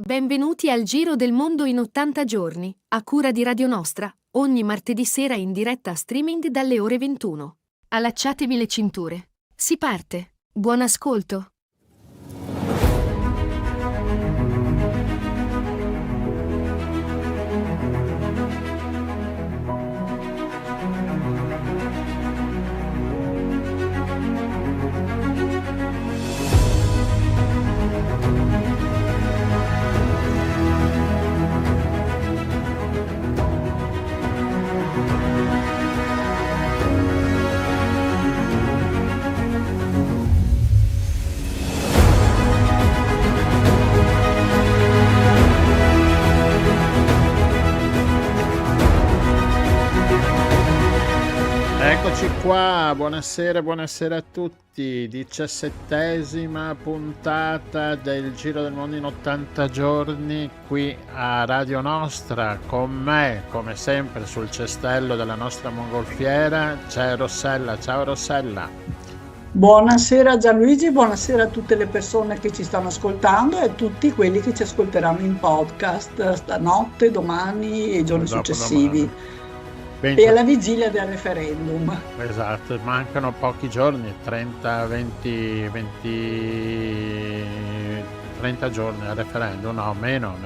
Benvenuti al Giro del Mondo in 80 giorni, a cura di Radio Nostra, ogni martedì sera in diretta streaming dalle ore 21. Allacciatevi le cinture. Si parte. Buon ascolto. Eccoci qua, buonasera a tutti, 17ª puntata del Giro del Mondo in 80 giorni qui a Radio Nostra, con me come sempre sul cestello della nostra mongolfiera c'è Rossella. Ciao Rossella. Buonasera Gianluigi, buonasera a tutte le persone che ci stanno ascoltando e a tutti quelli che ci ascolteranno in podcast stanotte, domani e i giorni successivi. E alla vigilia del referendum. Esatto, mancano pochi giorni, 30 giorni al referendum, no, meno.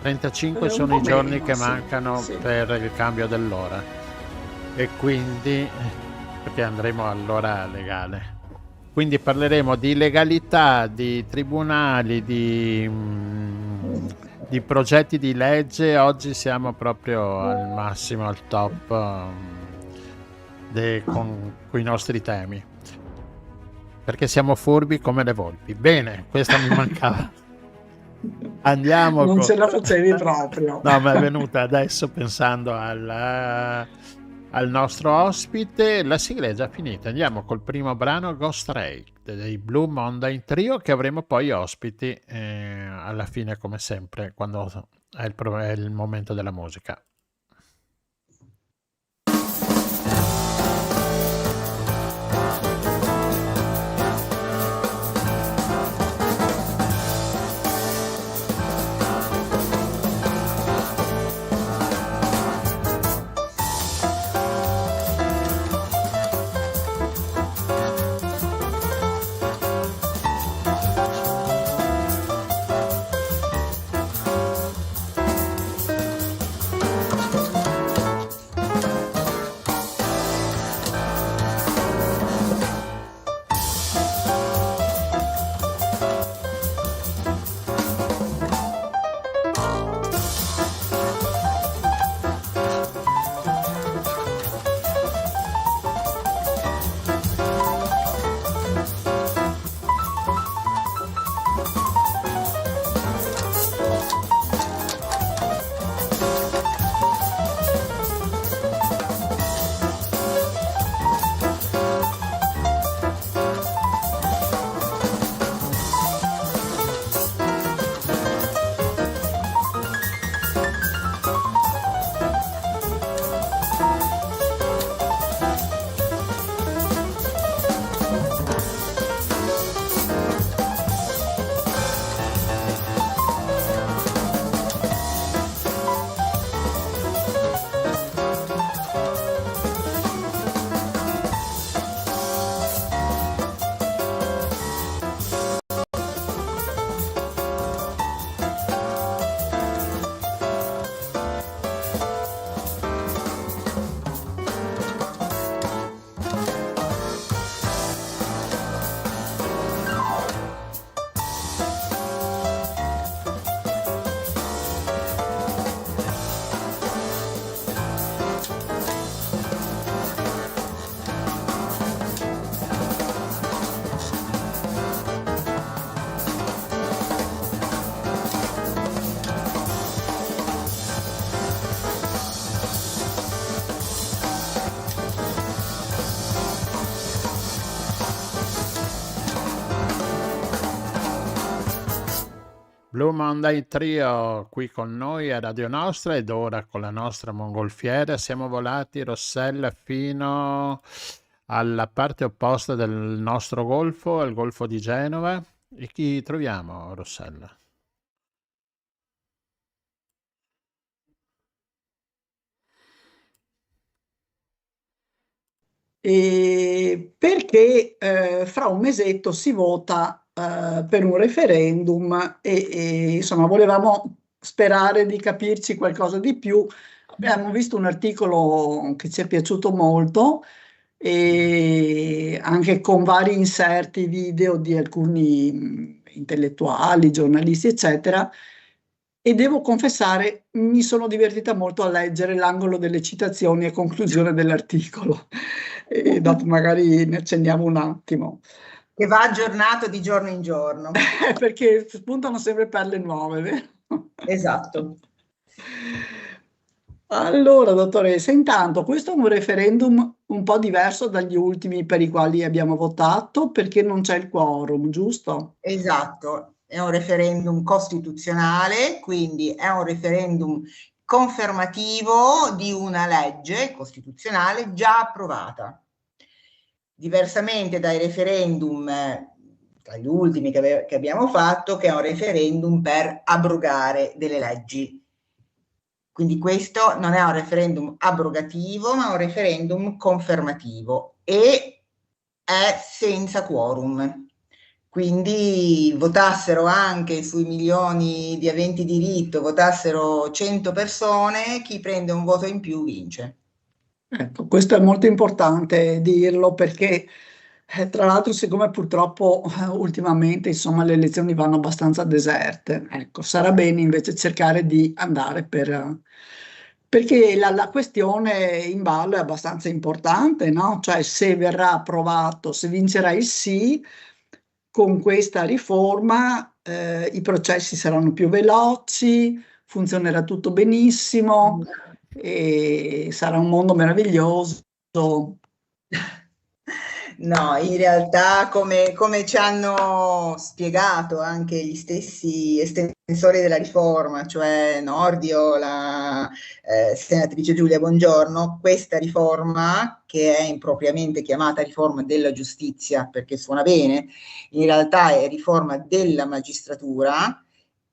35 sono i giorni che mancano per il cambio dell'ora. E quindi, perché andremo all'ora legale. Quindi parleremo di legalità, di tribunali, di progetti di legge. Oggi siamo proprio al massimo, al top con i nostri temi, perché siamo furbi come le volpi. Bene, questa mi mancava. Andiamo. Non ce la facevi proprio. No, ma è venuta adesso pensando al nostro ospite. La sigla è già finita. Andiamo col primo brano, Ghost Ray dei Blue Monday Trio, che avremo poi ospiti alla fine, come sempre, quando è il momento della musica. Blue Monday Trio qui con noi a Radio Nostra, ed ora con la nostra mongolfiera siamo volati, Rossella, fino alla parte opposta del nostro golfo, al golfo di Genova. E chi troviamo, Rossella? perché fra un mesetto si vota per un referendum e, insomma volevamo sperare di capirci qualcosa di più. Abbiamo visto un articolo che ci è piaciuto molto e anche con vari inserti video di alcuni intellettuali, giornalisti, eccetera. E devo confessare, mi sono divertita molto a leggere l'angolo delle citazioni a conclusione dell'articolo. E dopo magari ne accendiamo un attimo. Che va aggiornato di giorno in giorno. Perché spuntano sempre perle nuove, vero? Esatto. Allora, dottoressa, intanto questo è un referendum un po' diverso dagli ultimi per i quali abbiamo votato perché non c'è il quorum, giusto? Esatto, è un referendum costituzionale, quindi è un referendum confermativo di una legge costituzionale già approvata. Diversamente dai referendum, tra gli ultimi che abbiamo fatto, che è un referendum per abrogare delle leggi. Quindi questo non è un referendum abrogativo, ma un referendum confermativo e è senza quorum. Quindi votassero anche sui milioni di aventi diritto, votassero 100 persone, chi prende un voto in più vince. Ecco, questo è molto importante dirlo perché tra l'altro siccome purtroppo ultimamente insomma le elezioni vanno abbastanza deserte, ecco, sarà bene invece cercare di andare perché la questione in ballo è abbastanza importante, no? Cioè se verrà approvato, se vincerà il sì, con questa riforma i processi saranno più veloci, funzionerà tutto benissimo e sarà un mondo meraviglioso. No, in realtà come ci hanno spiegato anche gli stessi estensori della riforma, cioè Nordio, la senatrice Giulia Bongiorno, questa riforma, che è impropriamente chiamata riforma della giustizia perché suona bene, in realtà è riforma della magistratura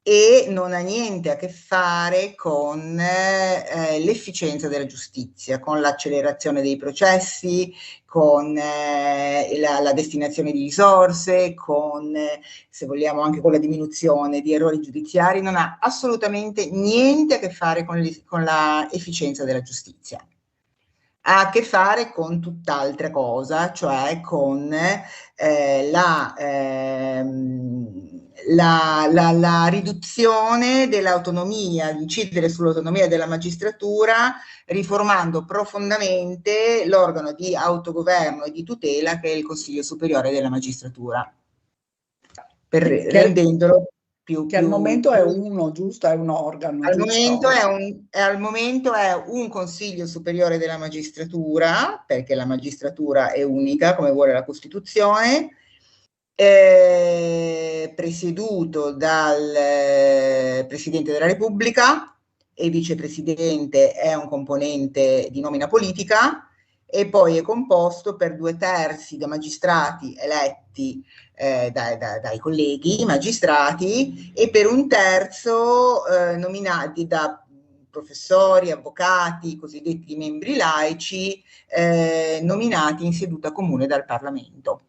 e non ha niente a che fare con l'efficienza della giustizia, con l'accelerazione dei processi, con la destinazione di risorse, con, se vogliamo, anche con la diminuzione di errori giudiziari, non ha assolutamente niente a che fare con la efficienza della giustizia. Ha a che fare con tutt'altra cosa, cioè con la riduzione dell'autonomia, incidere sull'autonomia della magistratura, riformando profondamente l'organo di autogoverno e di tutela che è il Consiglio Superiore della Magistratura, rendendolo che al momento è uno, giusto? È un organo. Al momento è un Consiglio Superiore della Magistratura, perché la magistratura è unica, come vuole la Costituzione, presieduto dal Presidente della Repubblica, e il vicepresidente è un componente di nomina politica, e poi è composto per 2/3 da magistrati eletti dai colleghi magistrati e per 1/3 nominati da professori, avvocati, cosiddetti membri laici, nominati in seduta comune dal Parlamento.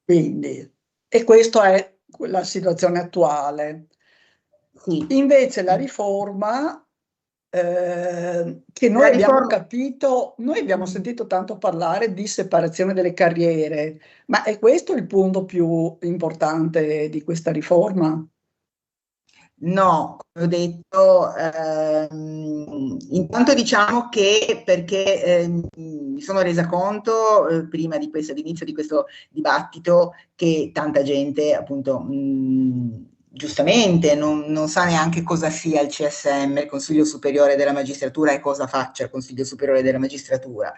Quindi, e questa è la situazione attuale. Sì. Invece la riforma che noi abbiamo capito, noi abbiamo sentito tanto parlare di separazione delle carriere, ma è questo il punto più importante di questa riforma? No, come ho detto, intanto diciamo che perché mi sono resa conto prima di questo, all'inizio di questo dibattito, che tanta gente appunto giustamente non sa neanche cosa sia il CSM, il Consiglio Superiore della Magistratura, e cosa faccia il Consiglio Superiore della Magistratura.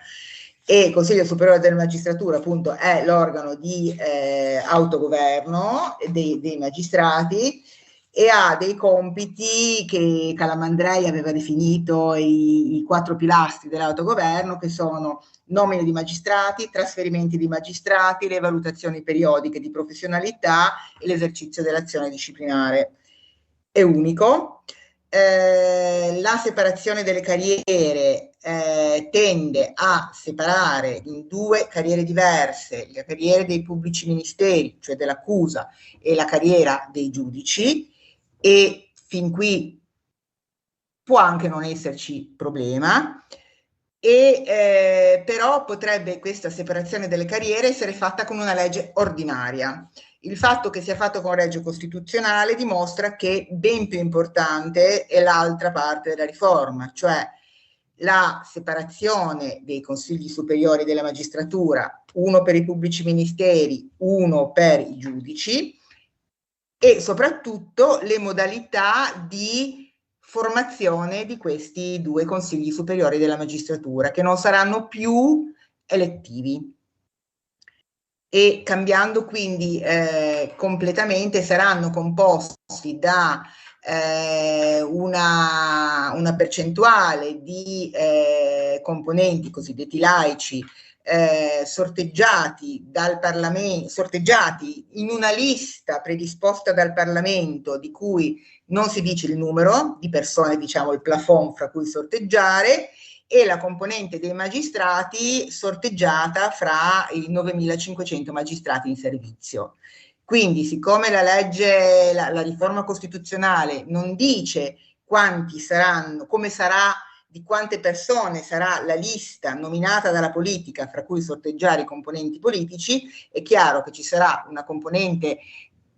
E il Consiglio Superiore della Magistratura appunto è l'organo di autogoverno dei magistrati e ha dei compiti che Calamandrei aveva definito i 4 pilastri dell'autogoverno, che sono nomine di magistrati, trasferimenti di magistrati, le valutazioni periodiche di professionalità e l'esercizio dell'azione disciplinare. È unico. La separazione delle carriere tende a separare in due carriere diverse le carriere dei pubblici ministeri, cioè dell'accusa, e la carriera dei giudici, e fin qui può anche non esserci problema, però potrebbe questa separazione delle carriere essere fatta con una legge ordinaria. Il fatto che sia fatto con legge costituzionale dimostra che ben più importante è l'altra parte della riforma, cioè la separazione dei consigli superiori della magistratura, uno per i pubblici ministeri, uno per i giudici, e soprattutto le modalità di formazione di questi due consigli superiori della magistratura, che non saranno più elettivi. E cambiando quindi completamente, saranno composti da una percentuale di componenti cosiddetti laici sorteggiati dal Parlamento, sorteggiati in una lista predisposta dal Parlamento, di cui non si dice il numero di persone, diciamo il plafond fra cui sorteggiare, e la componente dei magistrati sorteggiata fra i 9.500 magistrati in servizio. Quindi, siccome la legge, la riforma costituzionale non dice quanti saranno, come sarà, di quante persone sarà la lista nominata dalla politica fra cui sorteggiare i componenti politici, è chiaro che ci sarà una componente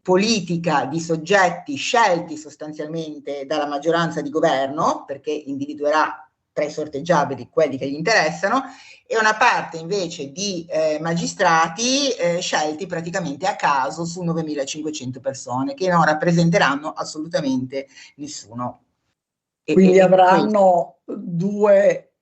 politica di soggetti scelti sostanzialmente dalla maggioranza di governo, perché individuerà tra i sorteggiabili quelli che gli interessano, e una parte invece di magistrati scelti praticamente a caso su 9.500 persone, che non rappresenteranno assolutamente nessuno. Quindi avranno due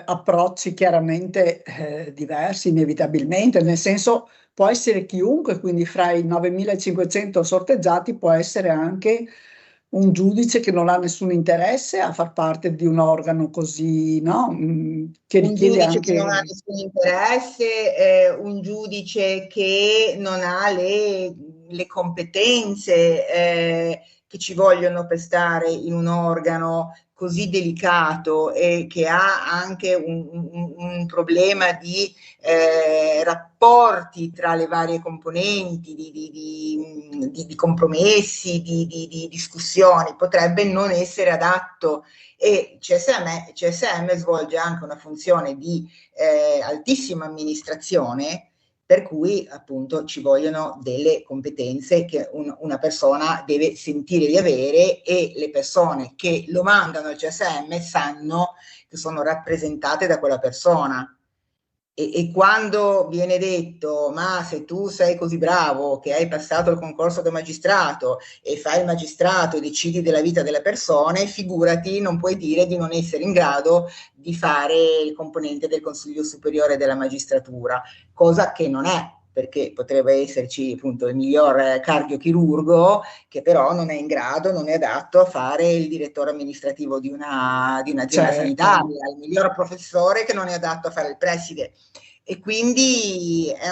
approcci chiaramente diversi, inevitabilmente, nel senso può essere chiunque, quindi fra i 9.500 sorteggiati può essere anche un giudice che non ha nessun interesse a far parte di un organo così, no? Che richiede anche... che non ha nessun interesse, un giudice che non ha le competenze che ci vogliono per stare in un organo così delicato, e che ha anche un problema di rapporti tra le varie componenti, di compromessi, di discussioni, potrebbe non essere adatto. E CSM svolge anche una funzione di altissima amministrazione, per cui appunto ci vogliono delle competenze che una persona deve sentire di avere, e le persone che lo mandano al CSM sanno che sono rappresentate da quella persona. E quando viene detto: ma se tu sei così bravo che hai passato il concorso da magistrato e fai il magistrato e decidi della vita delle persone, figurati, non puoi dire di non essere in grado di fare il componente del Consiglio Superiore della Magistratura, cosa che non è, perché potrebbe esserci appunto il miglior cardiochirurgo che però non è in grado, non è adatto a fare il direttore amministrativo di un'azienda sanitaria, il miglior professore che non è adatto a fare il preside. E quindi è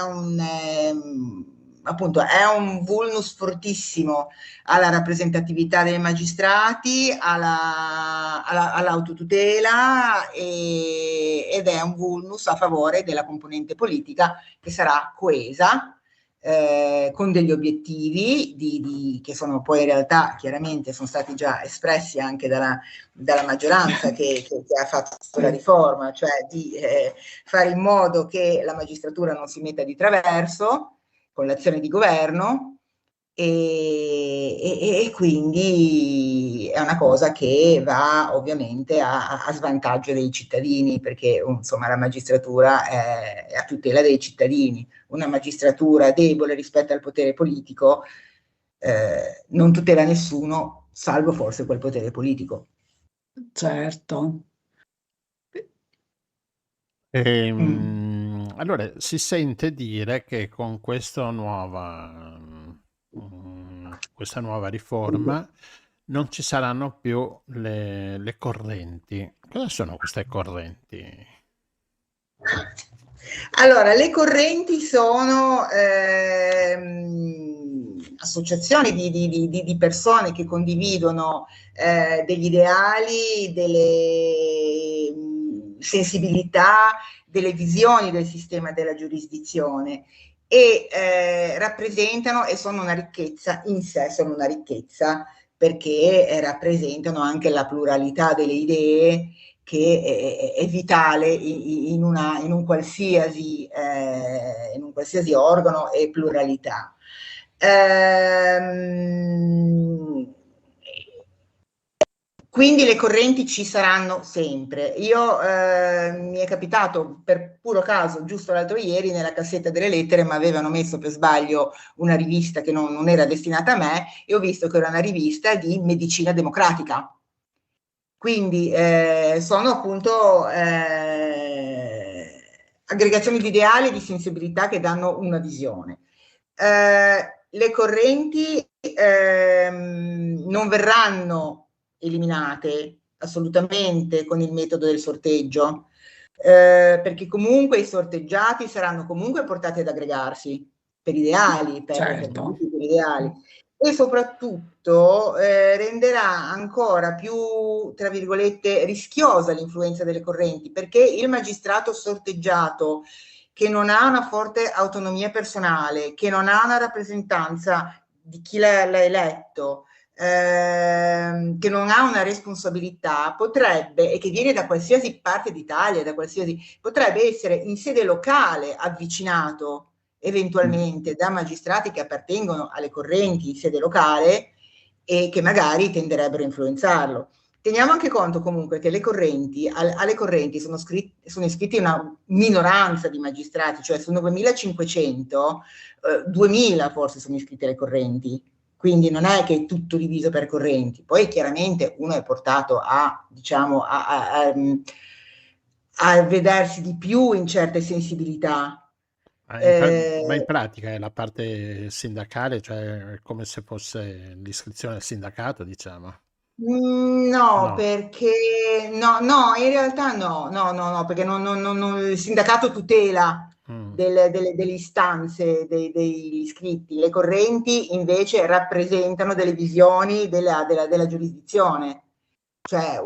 appunto è un vulnus fortissimo alla rappresentatività dei magistrati, all'autotutela, ed è un vulnus a favore della componente politica, che sarà coesa, con degli obiettivi che sono poi in realtà chiaramente sono stati già espressi anche dalla maggioranza che ha fatto la riforma, cioè di fare in modo che la magistratura non si metta di traverso con l'azione di governo, e quindi è una cosa che va ovviamente a svantaggio dei cittadini, perché insomma la magistratura è a tutela dei cittadini. Una magistratura debole rispetto al potere politico non tutela nessuno, salvo forse quel potere politico. Certo. Allora, si sente dire che con questa nuova riforma non ci saranno più le correnti. Cosa sono queste correnti? Allora, le correnti sono associazioni di persone che condividono degli ideali, sensibilità, delle visioni del sistema della giurisdizione, e rappresentano e sono una ricchezza in sé, sono una ricchezza perché rappresentano anche la pluralità delle idee, che è vitale in un qualsiasi organo e pluralità. Quindi le correnti ci saranno sempre. Io mi è capitato per puro caso, giusto l'altro ieri, nella cassetta delle lettere mi avevano messo per sbaglio una rivista che non era destinata a me, e ho visto che era una rivista di medicina democratica. Quindi sono appunto aggregazioni di ideali e di sensibilità che danno una visione. Le correnti non verranno eliminate assolutamente con il metodo del sorteggio, perché comunque i sorteggiati saranno comunque portati ad aggregarsi per ideali, per ideali, e soprattutto renderà ancora più, tra virgolette, rischiosa l'influenza delle correnti, perché il magistrato sorteggiato, che non ha una forte autonomia personale, che non ha una rappresentanza di chi l'ha eletto, che non ha una responsabilità, potrebbe, e che viene da qualsiasi parte d'Italia, potrebbe essere in sede locale avvicinato eventualmente da magistrati che appartengono alle correnti in sede locale e che magari tenderebbero a influenzarlo. Teniamo anche conto comunque che alle correnti sono iscritti una minoranza di magistrati, cioè su 9.500, 2.000 forse sono iscritti alle correnti, quindi non è che è tutto diviso per correnti. Poi chiaramente uno è portato a vedersi di più in certe sensibilità. Ma in pratica è la parte sindacale, cioè è come se fosse l'iscrizione al sindacato, diciamo. No, perché no, in realtà no, perché il sindacato tutela delle istanze degli iscritti. Le correnti invece rappresentano delle visioni della giurisdizione, cioè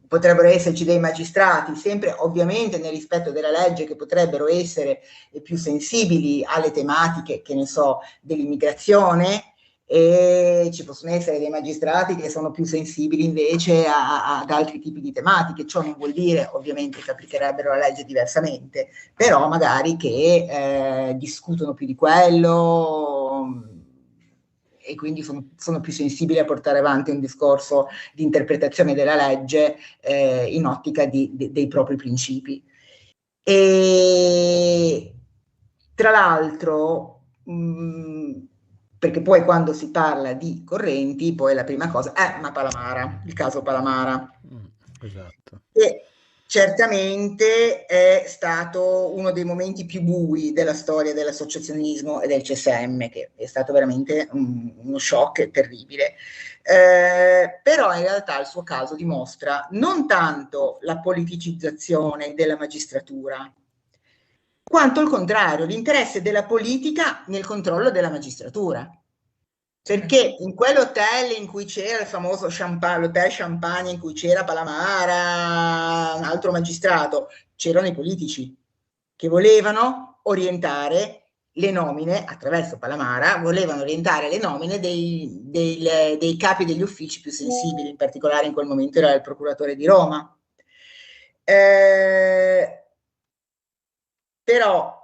potrebbero esserci dei magistrati, sempre ovviamente nel rispetto della legge, che potrebbero essere più sensibili alle tematiche, che ne so, dell'immigrazione, e ci possono essere dei magistrati che sono più sensibili invece ad altri tipi di tematiche. Ciò non vuol dire ovviamente che applicherebbero la legge diversamente, però magari che discutono più di quello, e quindi sono più sensibili a portare avanti un discorso di interpretazione della legge in ottica dei propri principi. E tra l'altro, perché poi quando si parla di correnti, poi la prima cosa è Palamara, il caso Palamara. Esatto. E certamente è stato uno dei momenti più bui della storia dell'associazionismo e del CSM, che è stato veramente uno shock terribile. Però in realtà il suo caso dimostra non tanto la politicizzazione della magistratura, quanto il contrario, l'interesse della politica nel controllo della magistratura. Perché in quell'hotel in cui c'era il famoso l'hotel Champagne, in cui c'era Palamara, un altro magistrato, c'erano i politici che volevano orientare le nomine, attraverso Palamara, volevano orientare le nomine dei capi degli uffici più sensibili, in particolare in quel momento era il procuratore di Roma. Però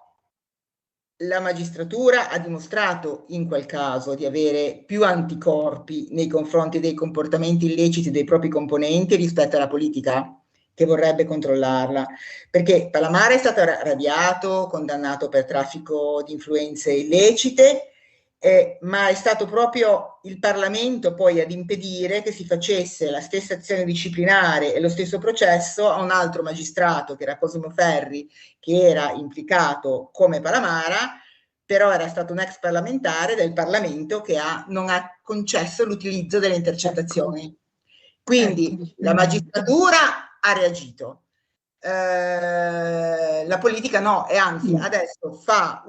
la magistratura ha dimostrato in quel caso di avere più anticorpi nei confronti dei comportamenti illeciti dei propri componenti rispetto alla politica, che vorrebbe controllarla, perché Palamara è stato radiato, condannato per traffico di influenze illecite, ma è stato proprio il Parlamento poi ad impedire che si facesse la stessa azione disciplinare e lo stesso processo a un altro magistrato, che era Cosimo Ferri, che era implicato come Palamara, però era stato un ex parlamentare del Parlamento che non ha concesso l'utilizzo delle intercettazioni. Quindi la magistratura ha reagito. La politica no, e anzi adesso fa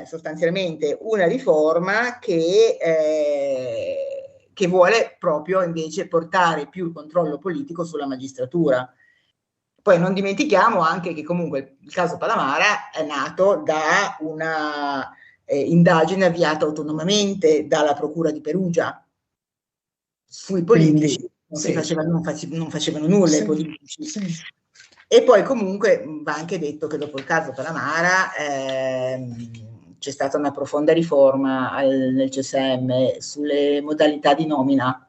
sostanzialmente una riforma che vuole proprio invece portare più il controllo politico sulla magistratura, Poi non dimentichiamo anche che comunque il caso Palamara è nato da una indagine avviata autonomamente dalla Procura di Perugia sui politici. Non facevano nulla i politici. E poi comunque va anche detto che dopo il caso Palamara c'è stata una profonda riforma nel CSM sulle modalità di nomina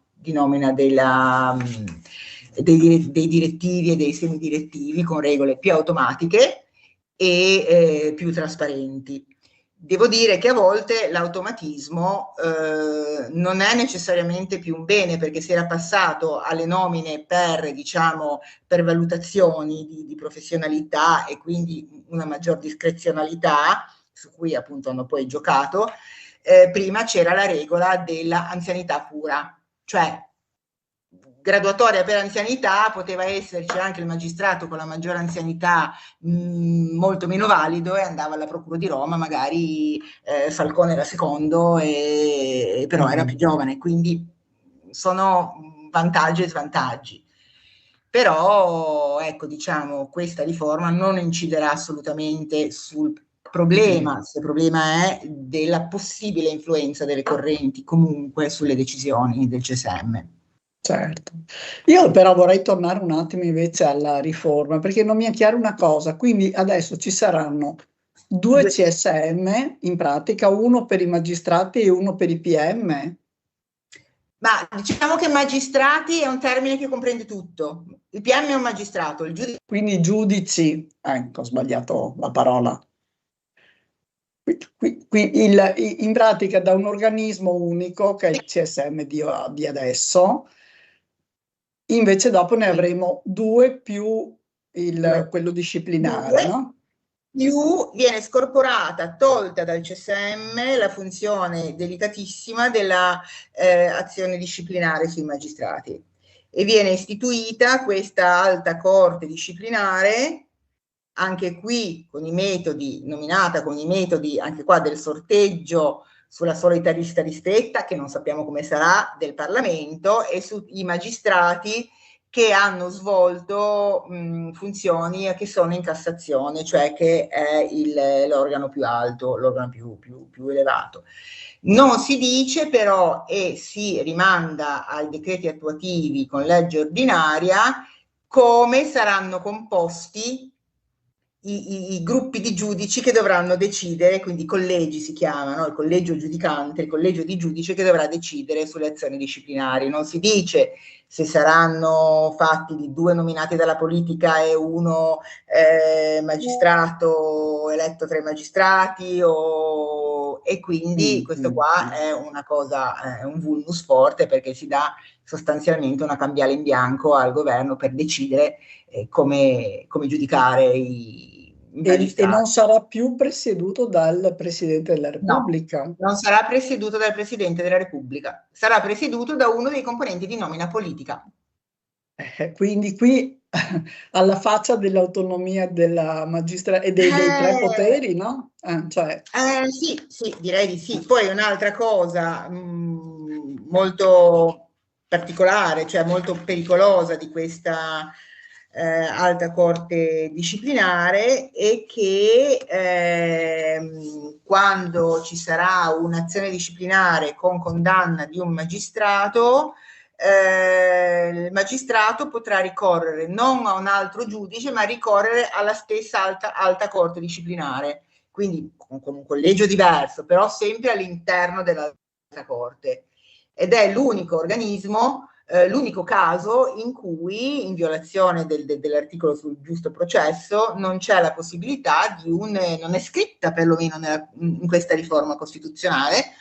dei direttivi e dei semidirettivi, con regole più automatiche e più trasparenti. Devo dire che a volte l'automatismo non è necessariamente più un bene, perché si era passato alle nomine per valutazioni di professionalità e quindi una maggior discrezionalità, su cui appunto hanno poi giocato. Prima c'era la regola della anzianità pura, cioè graduatoria per anzianità, poteva esserci anche il magistrato con la maggiore anzianità molto meno valido e andava alla Procura di Roma, magari Falcone era secondo, però era più giovane, quindi sono vantaggi e svantaggi. Però ecco, diciamo, questa riforma non inciderà assolutamente sul problema, se il problema è della possibile influenza delle correnti comunque sulle decisioni del CSM. Certo. Io però vorrei tornare un attimo invece alla riforma, perché non mi è chiara una cosa. Quindi adesso ci saranno due CSM, in pratica, uno per i magistrati e uno per i PM? Ma diciamo che magistrati è un termine che comprende tutto. Il PM è un magistrato, il giudice... Quindi giudici, ecco, ho sbagliato la parola. In pratica da un organismo unico, che è il CSM di adesso, invece dopo ne avremo due più quello disciplinare, no? Più viene scorporata, tolta dal CSM la funzione delicatissima della azione disciplinare sui magistrati e viene istituita questa alta corte disciplinare, anche qui con i metodi, nominata con i metodi anche qua del sorteggio sulla solita lista ristretta, che non sappiamo come sarà, del Parlamento, e sui magistrati che hanno svolto funzioni che sono in Cassazione, cioè che è l'organo più alto, l'organo più elevato. Non si dice però, e si rimanda ai decreti attuativi con legge ordinaria, come saranno composti i gruppi di giudici che dovranno decidere, quindi i collegi si chiamano, il collegio giudicante, il collegio di giudice che dovrà decidere sulle azioni disciplinari. Non si dice se saranno fatti di 2 nominati dalla politica e 1 magistrato eletto tra i magistrati, e quindi questo qua è una cosa, è un vulnus forte, perché si dà sostanzialmente una cambiale in bianco al governo per decidere come giudicare i magistrati. E non sarà più presieduto dal Presidente della Repubblica? No, non sarà presieduto dal Presidente della Repubblica, sarà presieduto da uno dei componenti di nomina politica. Quindi qui alla faccia dell'autonomia della magistratura e dei 3 poteri, no? Sì, direi di sì. Poi un'altra cosa molto particolare, cioè molto pericolosa di questa alta corte disciplinare, è che quando ci sarà un'azione disciplinare con condanna di un magistrato, il magistrato potrà ricorrere non a un altro giudice, ma ricorrere alla stessa alta corte disciplinare, quindi con un collegio diverso, però sempre all'interno dell'alta corte, ed è l'unico organismo, l'unico caso in cui, in violazione dell'articolo sul giusto processo, non c'è la possibilità non è scritta perlomeno in questa riforma costituzionale,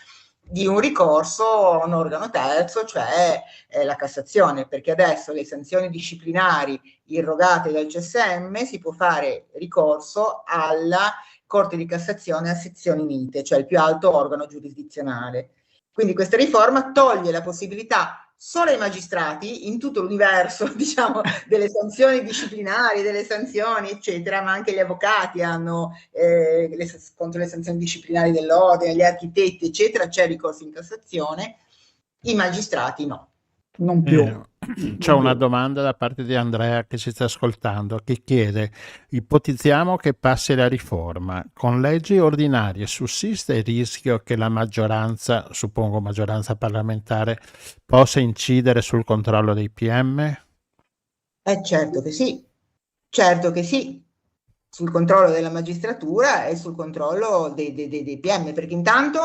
di un ricorso a un organo terzo, cioè la Cassazione, perché adesso le sanzioni disciplinari irrogate dal CSM si può fare ricorso alla Corte di Cassazione a sezioni unite, cioè il più alto organo giurisdizionale. Quindi questa riforma toglie la possibilità solo ai magistrati, in tutto l'universo, diciamo, delle sanzioni disciplinari, delle sanzioni, eccetera, ma anche gli avvocati hanno, contro le sanzioni disciplinari dell'ordine, gli architetti, eccetera, c'è ricorso in Cassazione, i magistrati no. Non più. C'è una domanda da parte di Andrea che ci sta ascoltando, che chiede: ipotizziamo che passi la riforma, con leggi ordinarie sussiste il rischio che la maggioranza, suppongo maggioranza parlamentare, possa incidere sul controllo dei PM? Certo che sì, sul controllo della magistratura e sul controllo dei PM, perché intanto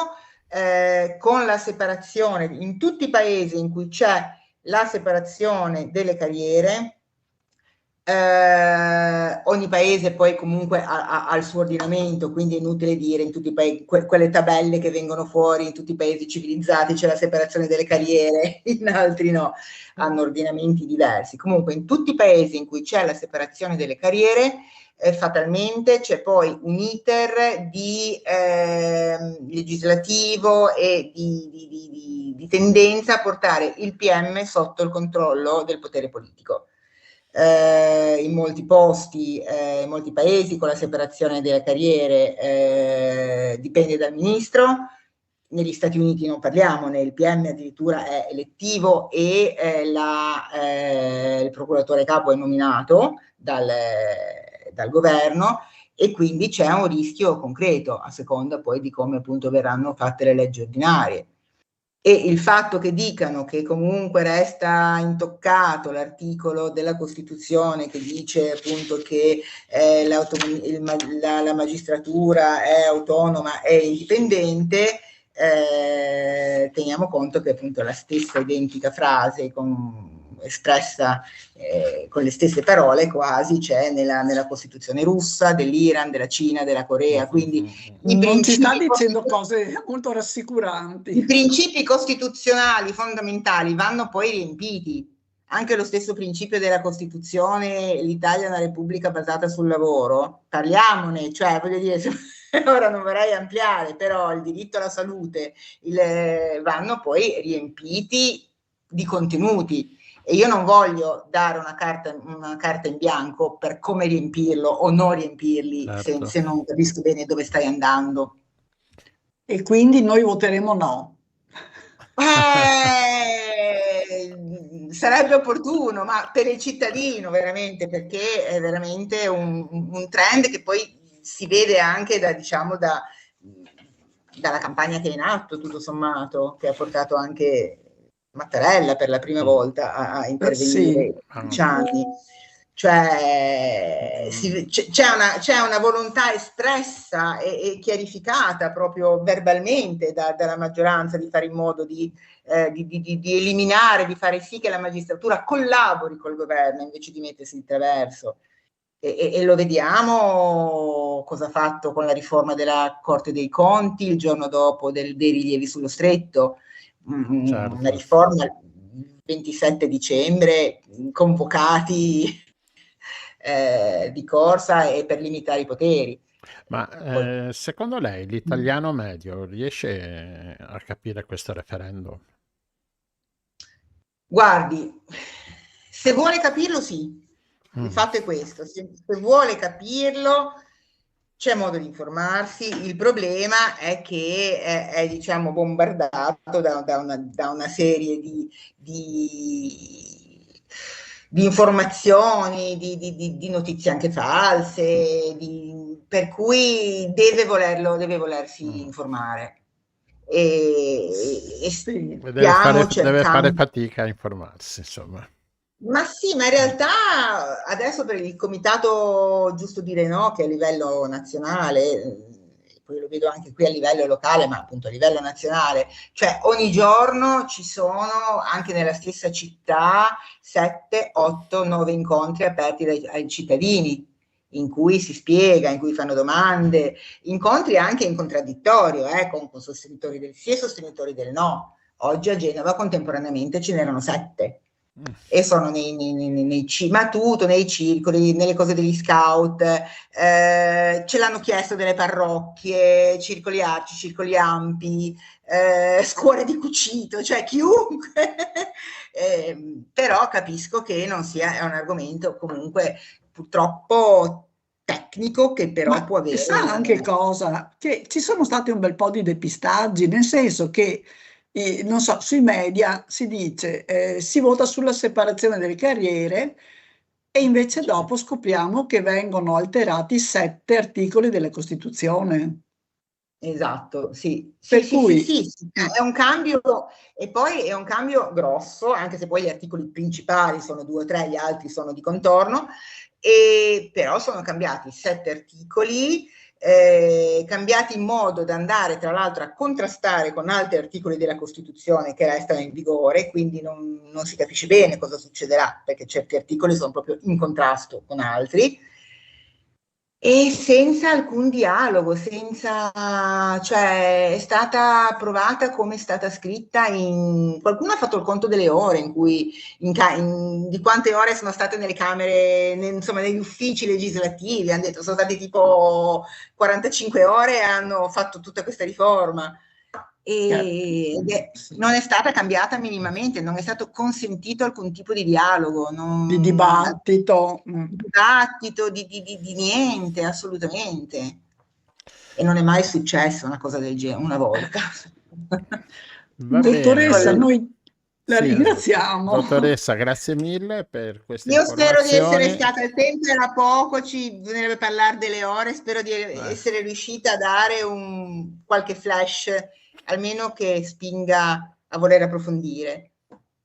con la separazione, in tutti i paesi in cui c'è la separazione delle carriere, ogni paese poi comunque ha il suo ordinamento, quindi è inutile dire in tutti i paesi, quelle tabelle che vengono fuori in tutti i paesi civilizzati c'è la separazione delle carriere, in altri no, hanno ordinamenti diversi. Comunque in tutti i paesi in cui c'è la separazione delle carriere, fatalmente c'è poi un iter di legislativo e di tendenza a portare il PM sotto il controllo del potere politico. In molti posti, in molti paesi con la separazione delle carriere dipende dal ministro. Negli Stati Uniti non parliamone, il PM addirittura è elettivo e il procuratore capo è nominato dal governo, e quindi c'è un rischio concreto a seconda poi di come appunto verranno fatte le leggi ordinarie. E il fatto che dicano che comunque resta intoccato l'articolo della Costituzione che dice appunto che la magistratura è autonoma e indipendente, teniamo conto che appunto la stessa identica frase espressa con le stesse parole quasi c'è nella Costituzione russa, dell'Iran, della Cina, della Corea, quindi non ci sta dicendo cose molto rassicuranti. I principi costituzionali fondamentali vanno poi riempiti. Anche lo stesso principio della Costituzione, l'Italia è una repubblica basata sul lavoro, parliamone, cioè voglio dire, ora non vorrei ampliare, però il diritto alla salute vanno poi riempiti di contenuti. E io non voglio dare una carta in bianco per come riempirlo o non riempirli, certo, se non capisco bene dove stai andando. E quindi noi voteremo no. Sarebbe opportuno, ma per il cittadino veramente, perché è veramente un trend che poi si vede anche dalla campagna che è in atto, tutto sommato, che ha portato anche Mattarella per la prima volta a intervenire in 15 anni. Cioè c'è una volontà espressa e chiarificata proprio verbalmente dalla maggioranza di fare in modo di eliminare, di fare sì che la magistratura collabori col governo invece di mettersi di traverso. E lo vediamo cosa ha fatto con la riforma della Corte dei Conti il giorno dopo dei rilievi sullo Stretto. Certo. Una riforma il 27 dicembre, convocati di corsa e per limitare i poteri. Ma secondo lei l'italiano medio riesce a capire questo referendum? Guardi, se vuole capirlo sì, il fatto è questo, se vuole capirlo c'è modo di informarsi, il problema è che è diciamo bombardato da una serie di informazioni, di notizie anche false, per cui deve volersi informare. E sì, deve fare fatica a informarsi, insomma. Ma sì, ma in realtà adesso per il comitato, giusto dire no, che a livello nazionale, poi lo vedo anche qui a livello locale, ma appunto a livello nazionale, cioè ogni giorno ci sono anche nella stessa città 7, 8, 9 incontri aperti ai cittadini, in cui si spiega, in cui fanno domande, incontri anche in contraddittorio, con sostenitori del sì e sostenitori del no. Oggi a Genova contemporaneamente ce n'erano 7. E sono nei circoli, nelle cose degli scout, ce l'hanno chiesto delle parrocchie, circoli arci, circoli ampi, scuole di cucito, cioè chiunque, però capisco che non sia, è un argomento comunque purtroppo tecnico che però può avere... Sa anche cosa? Che ci sono stati un bel po' di depistaggi, nel senso che non so, sui media si dice, si vota sulla separazione delle carriere e invece dopo scopriamo che vengono alterati 7 articoli della Costituzione. Esatto, sì. Per Sì, cui, sì, è un cambio, e poi è un cambio grosso, anche se poi gli articoli principali sono 2 o 3, gli altri sono di contorno, però sono cambiati 7 articoli, cambiati in modo da andare tra l'altro a contrastare con altri articoli della Costituzione che restano in vigore, quindi non si capisce bene cosa succederà, perché certi articoli sono proprio in contrasto con altri. E senza alcun dialogo, cioè è stata approvata come è stata scritta qualcuno ha fatto il conto delle ore in cui, di quante ore sono state nelle camere, insomma negli uffici legislativi, hanno detto sono state tipo 45 ore e hanno fatto tutta questa riforma. Non è stata cambiata minimamente, non è stato consentito alcun tipo di dialogo, di dibattito. Di niente, assolutamente. E non è mai successo una cosa del genere, una volta. Dottoressa, noi la Sì, ringraziamo. Dottoressa, grazie mille per queste Io spero di informazioni. essere stata, il tempo era poco, ci bisognerebbe parlare delle ore, spero di essere riuscita a dare qualche flash, almeno che spinga a voler approfondire.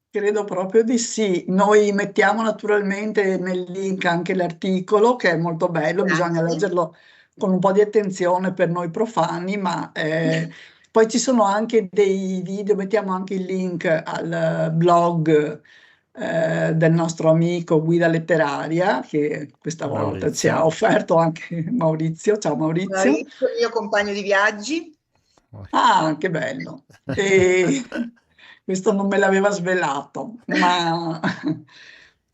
Credo proprio di sì. Noi mettiamo naturalmente nel link anche l'articolo, che è molto bello, bisogna leggerlo con un po' di attenzione per noi profani, ma poi ci sono anche dei video, mettiamo anche il link al blog del nostro amico Guida Letteraria, che questa volta ci ha offerto anche Maurizio. Ciao Maurizio. Maurizio, mio compagno di viaggi. Ah, che bello. E questo non me l'aveva svelato, ma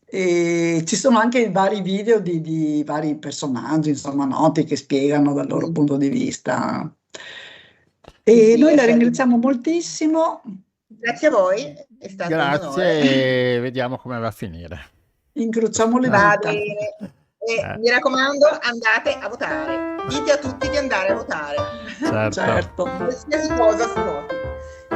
ci sono anche vari video di vari personaggi, insomma, noti che spiegano dal loro punto di vista. E noi la ringraziamo moltissimo. Grazie a voi, è stato un onore. Grazie e vediamo come va a finire. Incrociamo le Va dita. bene. E mi raccomando, andate a votare. Dite a tutti di andare a votare. Certo. Qualsiasi cosa si voti.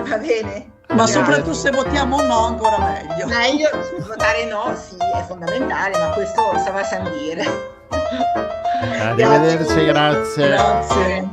Va bene? Ma soprattutto se votiamo no, ancora meglio. Meglio votare no, sì, è fondamentale, ma questo ça va sans dire. Arrivederci, grazie. Grazie.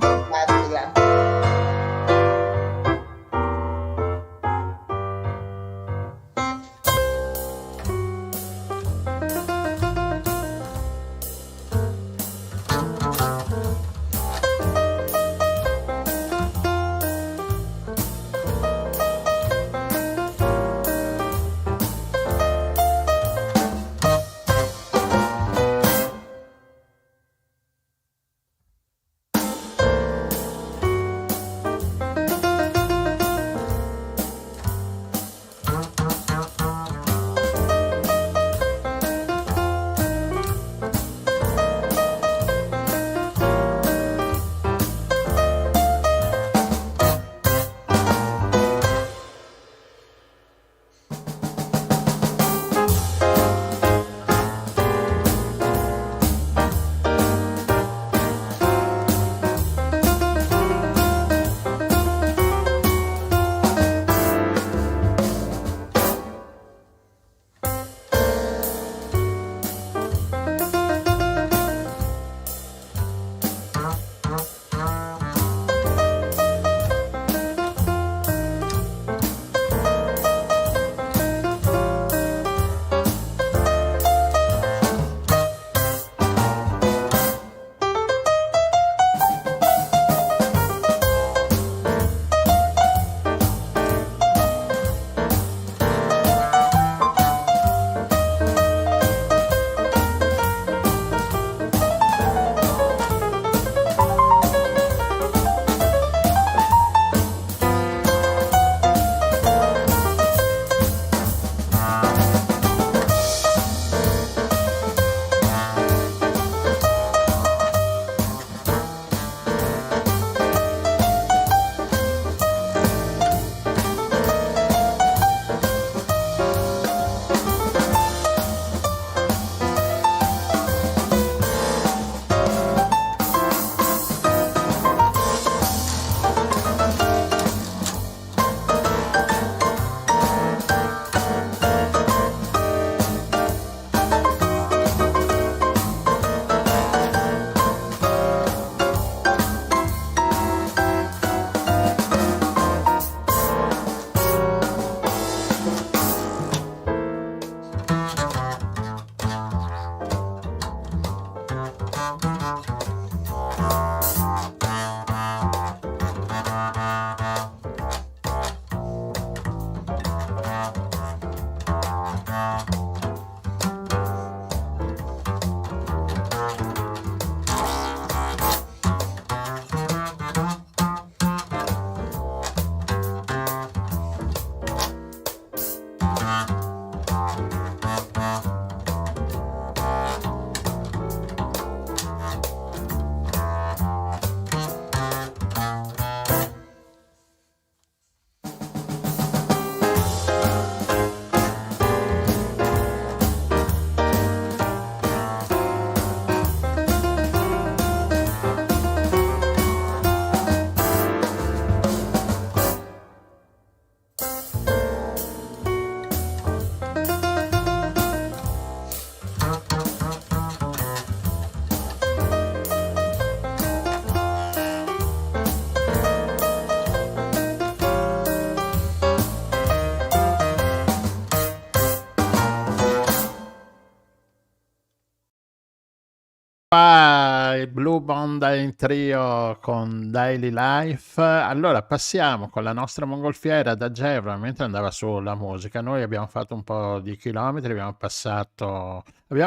qua il Blue Bond in trio con Daily Life. Allora passiamo con la nostra mongolfiera da Gevra mentre andava su la musica. Noi abbiamo fatto un po' di chilometri, abbiamo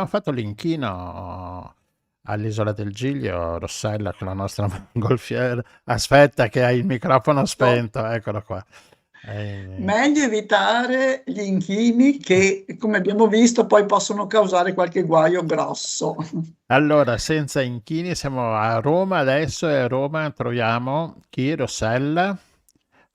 fatto l'inchino all'isola del Giglio, Rossella, con la nostra mongolfiera. Aspetta che hai il microfono spento, eccolo qua. Meglio evitare gli inchini che, come abbiamo visto, poi possono causare qualche guaio grosso. Allora, senza inchini, siamo a Roma adesso e a Roma troviamo chi? Rossella.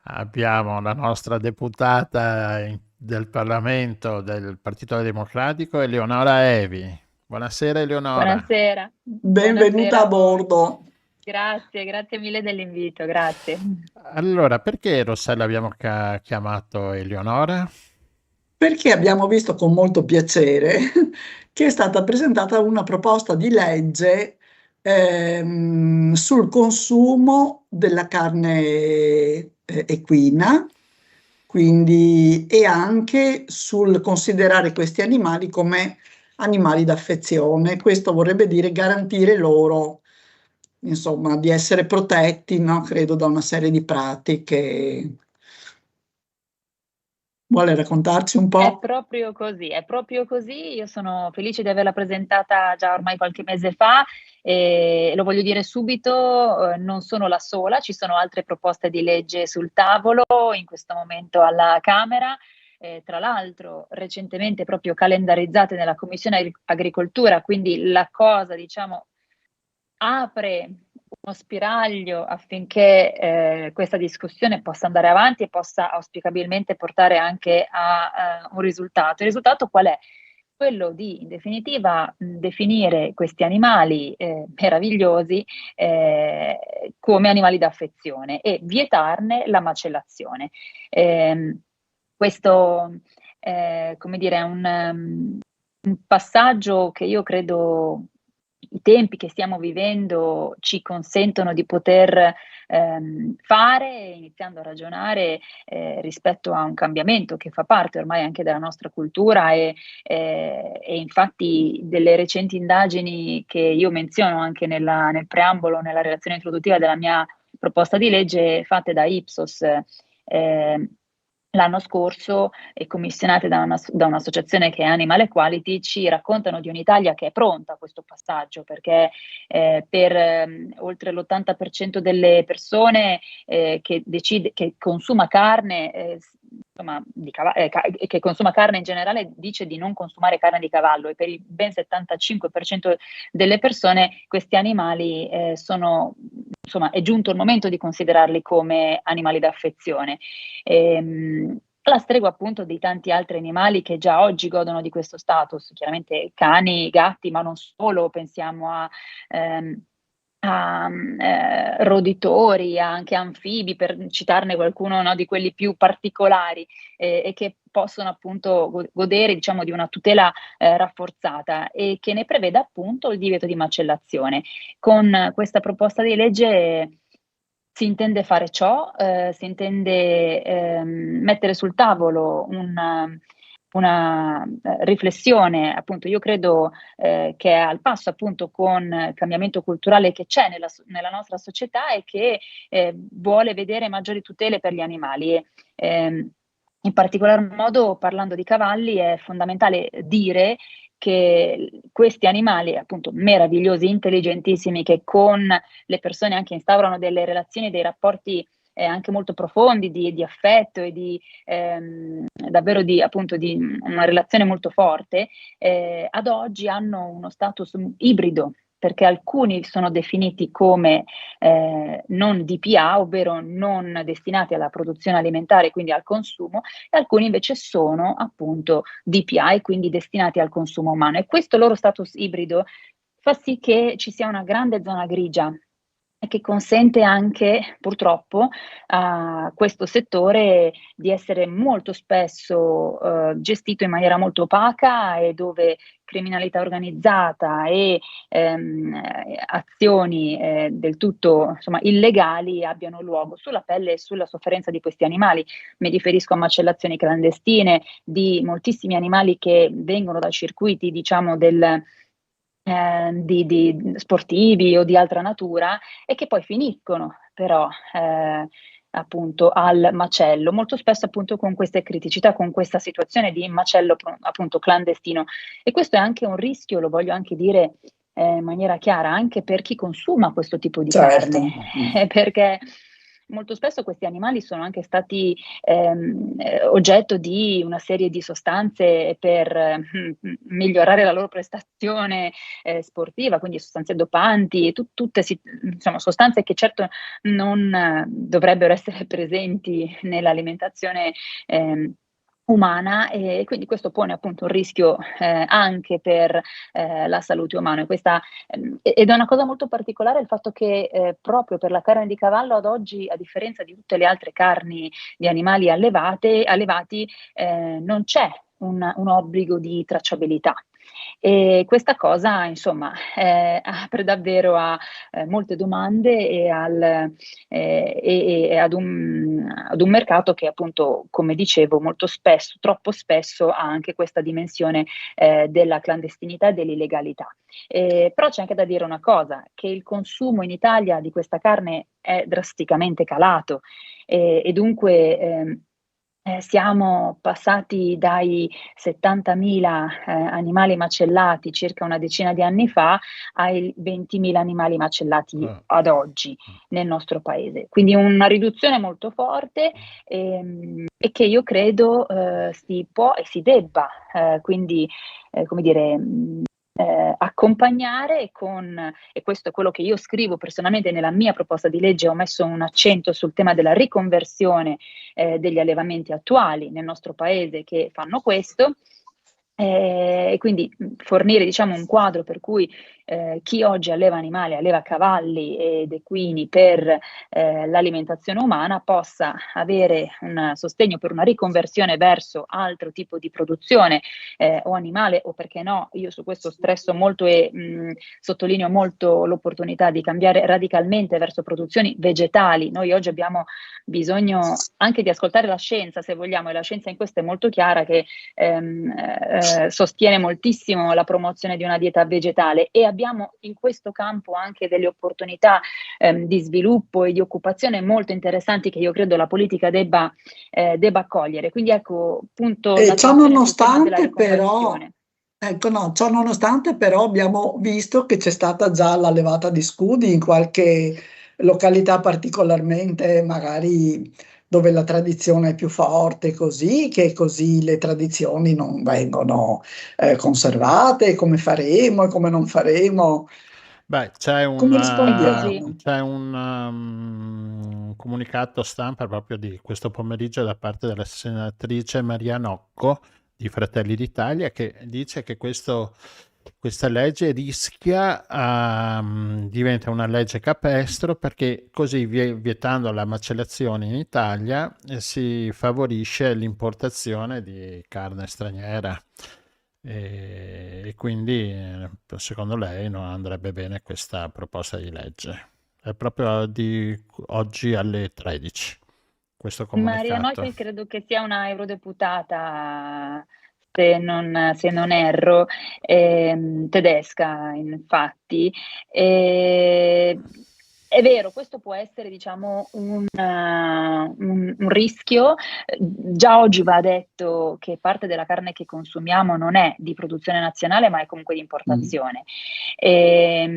Abbiamo la nostra deputata del Parlamento del Partito Democratico, Eleonora Evi. Buonasera Eleonora. Buonasera. Benvenuta a bordo. Grazie mille dell'invito, grazie. Allora, perché Rossella abbiamo chiamato Eleonora? Perché abbiamo visto con molto piacere che è stata presentata una proposta di legge sul consumo della carne equina, quindi, e anche sul considerare questi animali come animali d'affezione. Questo vorrebbe dire garantire loro, insomma, di essere protetti, no? Credo, da una serie di pratiche. Vuole raccontarci un po'? È proprio così. Io sono felice di averla presentata già ormai qualche mese fa e lo voglio dire subito, non sono la sola, ci sono altre proposte di legge sul tavolo in questo momento alla Camera. Tra l'altro recentemente proprio calendarizzate nella Commissione Agricoltura, quindi la cosa, diciamo, apre uno spiraglio affinché questa discussione possa andare avanti e possa auspicabilmente portare anche a un risultato. Il risultato qual è? Quello di, in definitiva, definire questi animali meravigliosi come animali d'affezione e vietarne la macellazione. Questo, come dire, è un passaggio che io credo i tempi che stiamo vivendo ci consentono di poter fare, iniziando a ragionare rispetto a un cambiamento che fa parte ormai anche della nostra cultura e infatti delle recenti indagini che io menziono anche nel preambolo, nella relazione introduttiva della mia proposta di legge, fatte da Ipsos l'anno scorso e commissionate da un'associazione che è Animal Equality, ci raccontano di un'Italia che è pronta a questo passaggio, perché per oltre l'80% delle persone che consuma carne, insomma, che consuma carne in generale, dice di non consumare carne di cavallo, e per il ben 75% delle persone questi animali sono, insomma, è giunto il momento di considerarli come animali d'affezione. Alla stregua appunto di tanti altri animali che già oggi godono di questo status, chiaramente cani, gatti, ma non solo, pensiamo a roditori, anche anfibi, per citarne qualcuno, no, di quelli più particolari e che possono appunto godere, diciamo, di una tutela rafforzata e che ne prevede appunto il divieto di macellazione. Con questa proposta di legge si intende fare ciò, si intende mettere sul tavolo una riflessione, appunto, io credo che è al passo appunto con il cambiamento culturale che c'è nella nostra società e che vuole vedere maggiori tutele per gli animali. In particolar modo, parlando di cavalli, è fondamentale dire che questi animali, appunto, meravigliosi, intelligentissimi, che con le persone anche instaurano delle relazioni, dei rapporti anche molto profondi di affetto e di davvero di una relazione molto forte, ad oggi hanno uno status ibrido, perché alcuni sono definiti come non DPA, ovvero non destinati alla produzione alimentare, quindi al consumo, e alcuni invece sono appunto DPA e quindi destinati al consumo umano. E questo loro status ibrido fa sì che ci sia una grande zona grigia e che consente anche, purtroppo, a questo settore di essere molto spesso gestito in maniera molto opaca e dove criminalità organizzata e azioni del tutto, insomma, illegali abbiano luogo sulla pelle e sulla sofferenza di questi animali. Mi riferisco a macellazioni clandestine di moltissimi animali che vengono da circuiti, diciamo, di sportivi o di altra natura e che poi finiscono però appunto al macello, molto spesso appunto con queste criticità, con questa situazione di macello appunto clandestino. E questo è anche un rischio, lo voglio anche dire in maniera chiara, anche per chi consuma questo tipo di Certo. carne, perché molto spesso questi animali sono anche stati oggetto di una serie di sostanze per migliorare la loro prestazione sportiva, quindi sostanze dopanti, e tutte insomma, sostanze che certo non dovrebbero essere presenti nell'alimentazione umana, e quindi questo pone appunto un rischio anche per la salute umana. Ed è una cosa molto particolare il fatto che proprio per la carne di cavallo ad oggi, a differenza di tutte le altre carni di animali allevati, non c'è un obbligo di tracciabilità. E questa cosa, insomma, apre davvero a molte domande e ad un mercato che appunto, come dicevo, molto spesso, troppo spesso, ha anche questa dimensione della clandestinità e dell'illegalità. Però c'è anche da dire una cosa, che il consumo in Italia di questa carne è drasticamente calato e dunque siamo passati dai 70.000 animali macellati circa una decina di anni fa ai 20.000 animali macellati ad oggi nel nostro paese. Quindi una riduzione molto forte e che io credo si può e si debba quindi come dire accompagnare e questo è quello che io scrivo personalmente nella mia proposta di legge. Ho messo un accento sul tema della riconversione degli allevamenti attuali nel nostro paese che fanno questo, e quindi fornire, diciamo, un quadro per cui chi oggi alleva animali, alleva cavalli ed equini per l'alimentazione umana, possa avere un sostegno per una riconversione verso altro tipo di produzione o animale, o perché no, io su questo stresso molto e sottolineo molto l'opportunità di cambiare radicalmente verso produzioni vegetali. Noi oggi abbiamo bisogno anche di ascoltare la scienza, se vogliamo, e la scienza in questo è molto chiara, che sostiene moltissimo la promozione di una dieta vegetale, e abbiamo in questo campo anche delle opportunità di sviluppo e di occupazione molto interessanti che io credo la politica debba cogliere. Quindi ecco, appunto, Ciò l'attenzione sul tema della nonostante però, riconversione. ecco no, ciò nonostante però abbiamo visto che c'è stata già la levata di scudi in qualche località particolarmente magari dove la tradizione è più forte, così che così le tradizioni non vengono conservate, come faremo e come non faremo. Beh, c'è Come Così. un comunicato stampa proprio di questo pomeriggio da parte della senatrice Maria Nocco di Fratelli d'Italia, che dice che questa legge rischia, diventa una legge capestro, perché così vietando la macellazione in Italia si favorisce l'importazione di carne straniera. E quindi secondo lei non andrebbe bene questa proposta di legge. È proprio di oggi alle 13 questo Maria comunicato. Noichl credo che sia una eurodeputata, se non erro, tedesca infatti. È vero, questo può essere, diciamo, un rischio. Già oggi va detto che parte della carne che consumiamo non è di produzione nazionale, ma è comunque di importazione. E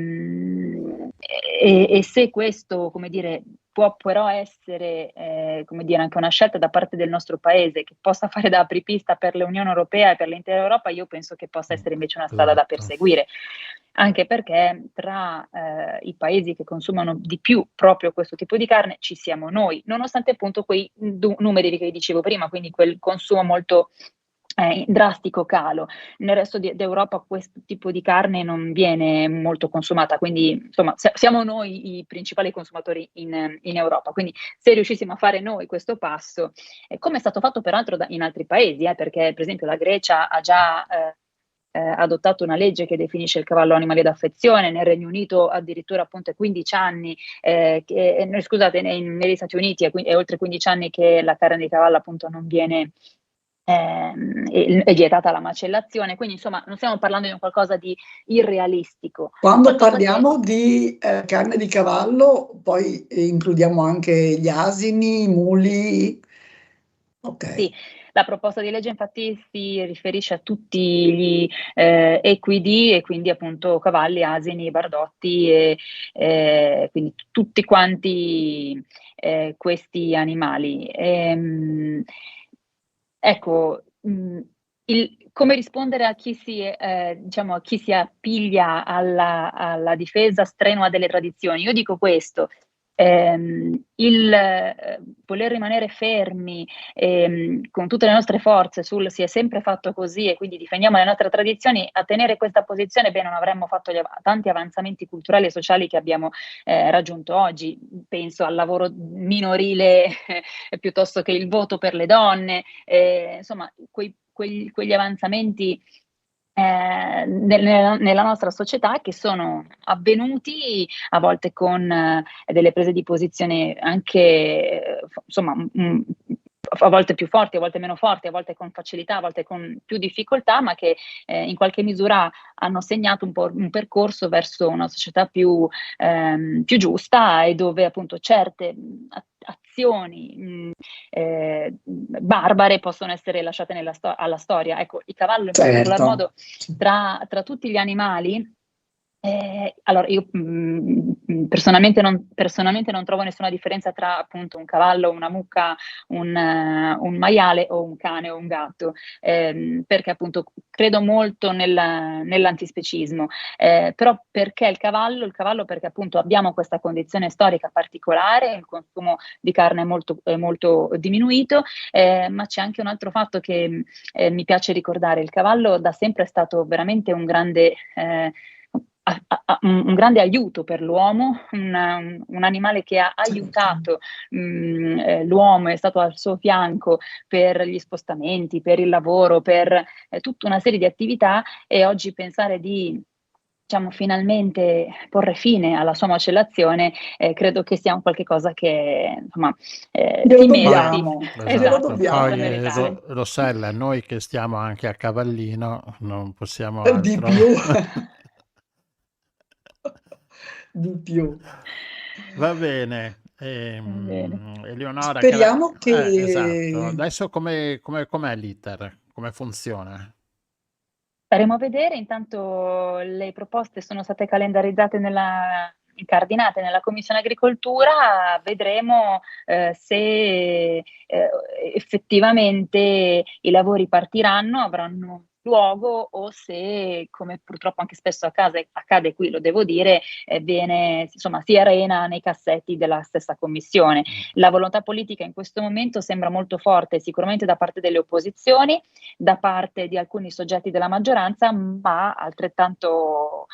se questo, come dire, può però essere come dire, anche una scelta da parte del nostro paese che possa fare da apripista per l'Unione Europea e per l'intera Europa, io penso che possa essere invece una strada da perseguire, anche perché tra i paesi che consumano di più proprio questo tipo di carne ci siamo noi, nonostante appunto quei numeri che vi dicevo prima, quindi quel consumo molto drastico calo. Nel resto d'Europa questo tipo di carne non viene molto consumata, quindi insomma siamo noi i principali consumatori in Europa, quindi se riuscissimo a fare noi questo passo, come è stato fatto peraltro in altri paesi, perché per esempio la Grecia ha già adottato una legge che definisce il cavallo animale d'affezione, nel Regno Unito addirittura appunto è 15 anni, scusate, negli Stati Uniti è oltre 15 anni che la carne di cavallo appunto non viene è vietata la macellazione, quindi insomma non stiamo parlando di un qualcosa di irrealistico. Quando Qualcosa parliamo di carne di cavallo, poi includiamo anche gli asini, i muli. Ok. Sì, la proposta di legge infatti si riferisce a tutti gli equidi e quindi appunto cavalli, asini, bardotti e quindi tutti quanti questi animali. Ecco, come rispondere a chi diciamo, a chi si appiglia alla difesa strenua delle tradizioni? Io dico questo. Voler rimanere fermi con tutte le nostre forze si è sempre fatto così e quindi difendiamo le nostre tradizioni, a tenere questa posizione, non avremmo fatto tanti avanzamenti culturali e sociali che abbiamo raggiunto oggi. Penso al lavoro minorile piuttosto che il voto per le donne, insomma quegli avanzamenti nella nostra società che sono avvenuti a volte con delle prese di posizione anche insomma a volte più forti, a volte meno forti, a volte con facilità, a volte con più difficoltà, ma che in qualche misura hanno segnato un po' un percorso verso una società più giusta e dove appunto certe azioni barbare possono essere lasciate alla storia. Ecco, il cavallo in particolar modo tra tutti gli animali. Allora io personalmente non trovo nessuna differenza tra appunto un cavallo, una mucca, un maiale o un cane o un gatto, perché appunto credo molto nell'antispecismo, però perché il cavallo? Il cavallo perché appunto abbiamo questa condizione storica particolare, il consumo di carne è molto diminuito, ma c'è anche un altro fatto che mi piace ricordare: il cavallo da sempre è stato veramente un grande aiuto per l'uomo, un animale che ha aiutato l'uomo, è stato al suo fianco per gli spostamenti, per il lavoro, per tutta una serie di attività, e oggi pensare di finalmente porre fine alla sua macellazione, credo che sia un qualche cosa che insomma si meriti. Esatto. Dobbiamo. Poi Rossella, noi che stiamo anche a cavallino non possiamo di altro. più. Di più. Va bene. Eleonora, speriamo che esatto. Adesso com'è l'iter? Come funziona? Staremo a vedere. Intanto le proposte sono state calendarizzate incardinate nella Commissione Agricoltura, vedremo se effettivamente i lavori partiranno, avranno luogo, o se, come purtroppo anche spesso accade qui, lo devo dire, si arena nei cassetti della stessa commissione. La volontà politica in questo momento sembra molto forte, sicuramente da parte delle opposizioni, da parte di alcuni soggetti della maggioranza, ma altrettanto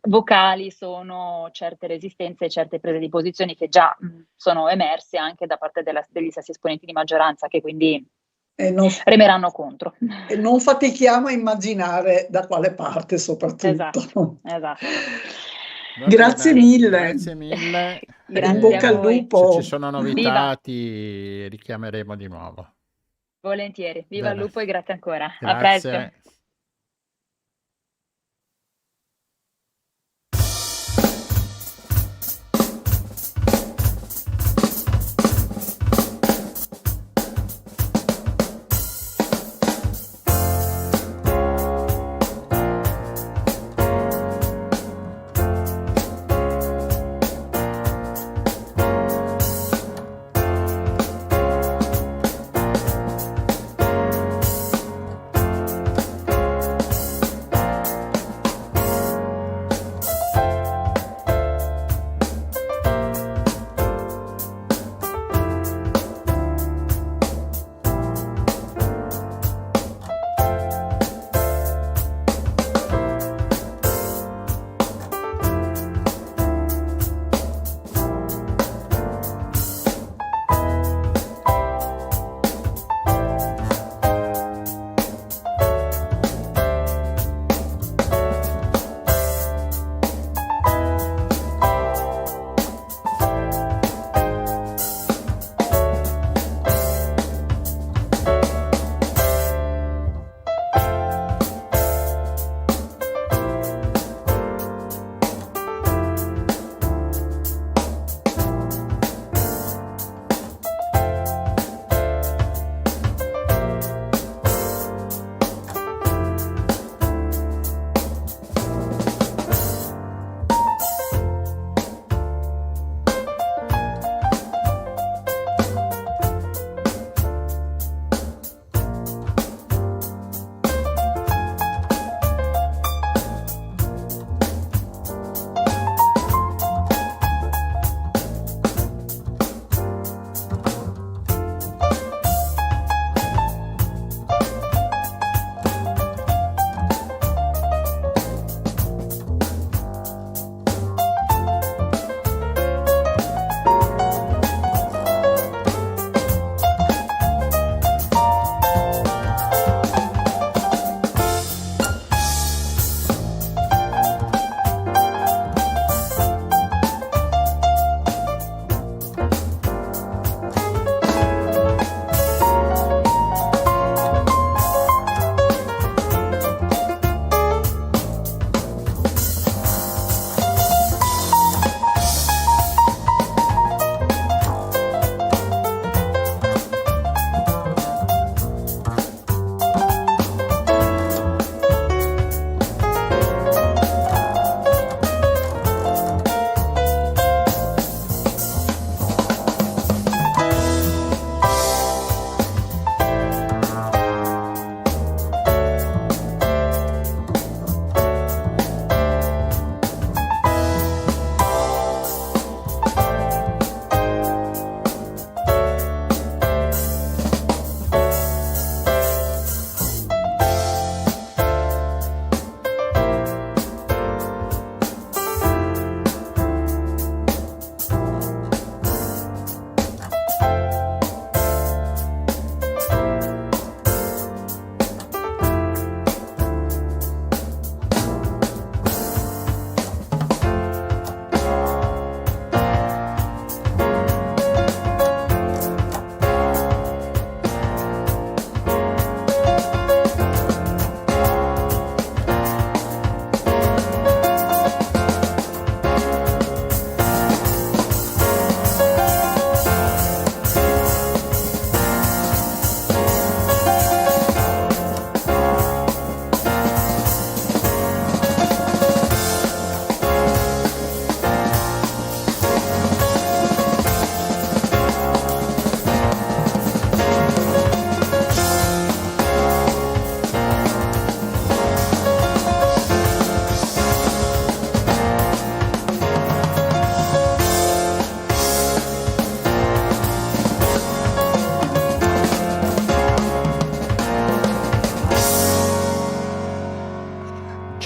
vocali sono certe resistenze e certe prese di posizioni che già sono emerse anche da parte degli stessi esponenti di maggioranza, che quindi remeranno contro. E non fatichiamo a immaginare da quale parte, soprattutto. Esatto. Grazie mille. Grazie mille. In bocca al lupo. Se ci sono novità ti richiameremo di nuovo. Volentieri. Viva il lupo e grazie ancora. Grazie. A presto.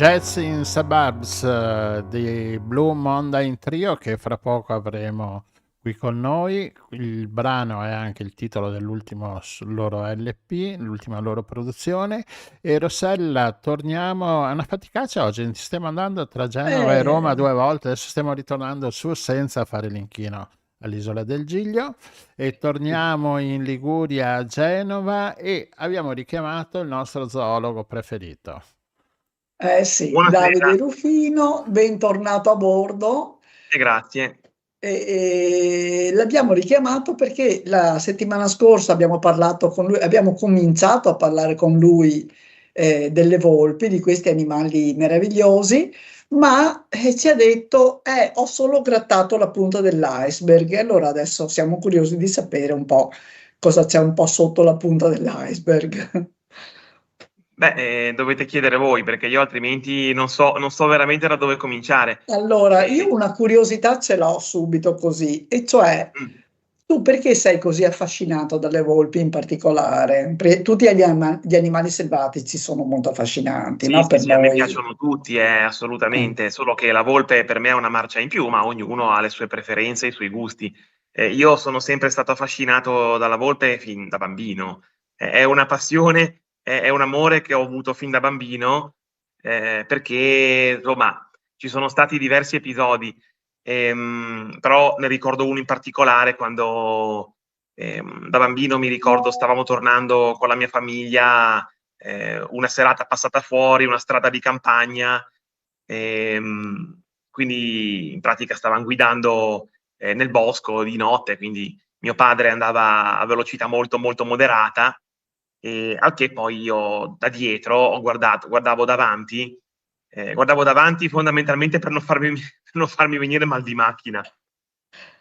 Jazz in Suburbs di Blue Monday Trio, che fra poco avremo qui con noi. Il brano è anche il titolo dell'ultimo loro LP, l'ultima loro produzione. E Rossella, torniamo a una faticaccia oggi, stiamo andando tra Genova e Roma 2 volte, adesso stiamo ritornando su senza fare l'inchino all'Isola del Giglio e torniamo in Liguria a Genova e abbiamo richiamato il nostro zoologo preferito. Sì, Buonasera. Davide Rufino, bentornato a bordo. Grazie. E l'abbiamo richiamato perché la settimana scorsa abbiamo parlato con lui, abbiamo cominciato a parlare con lui delle volpi, di questi animali meravigliosi, ma ci ha detto ho solo grattato la punta dell'iceberg. E allora adesso siamo curiosi di sapere un po' cosa c'è un po' sotto la punta dell'iceberg. Beh, dovete chiedere voi, perché io altrimenti non so veramente da dove cominciare. Allora, io una curiosità ce l'ho subito così, e cioè, tu perché sei così affascinato dalle volpi in particolare? Perché tutti gli animali selvatici sono molto affascinanti, Sì, no? sì, Per sì, a me noi. piacciono tutti, assolutamente, solo che la volpe per me è una marcia in più, ma ognuno ha le sue preferenze, i suoi gusti. Io sono sempre stato affascinato dalla volpe fin da bambino. È una passione, è un amore che ho avuto fin da bambino, perché insomma ci sono stati diversi episodi, però ne ricordo uno in particolare quando da bambino mi ricordo stavamo tornando con la mia famiglia, una serata passata fuori, una strada di campagna, quindi in pratica stavamo guidando nel bosco di notte, quindi mio padre andava a velocità molto molto moderata, al che poi io da dietro guardavo davanti fondamentalmente per non farmi venire mal di macchina.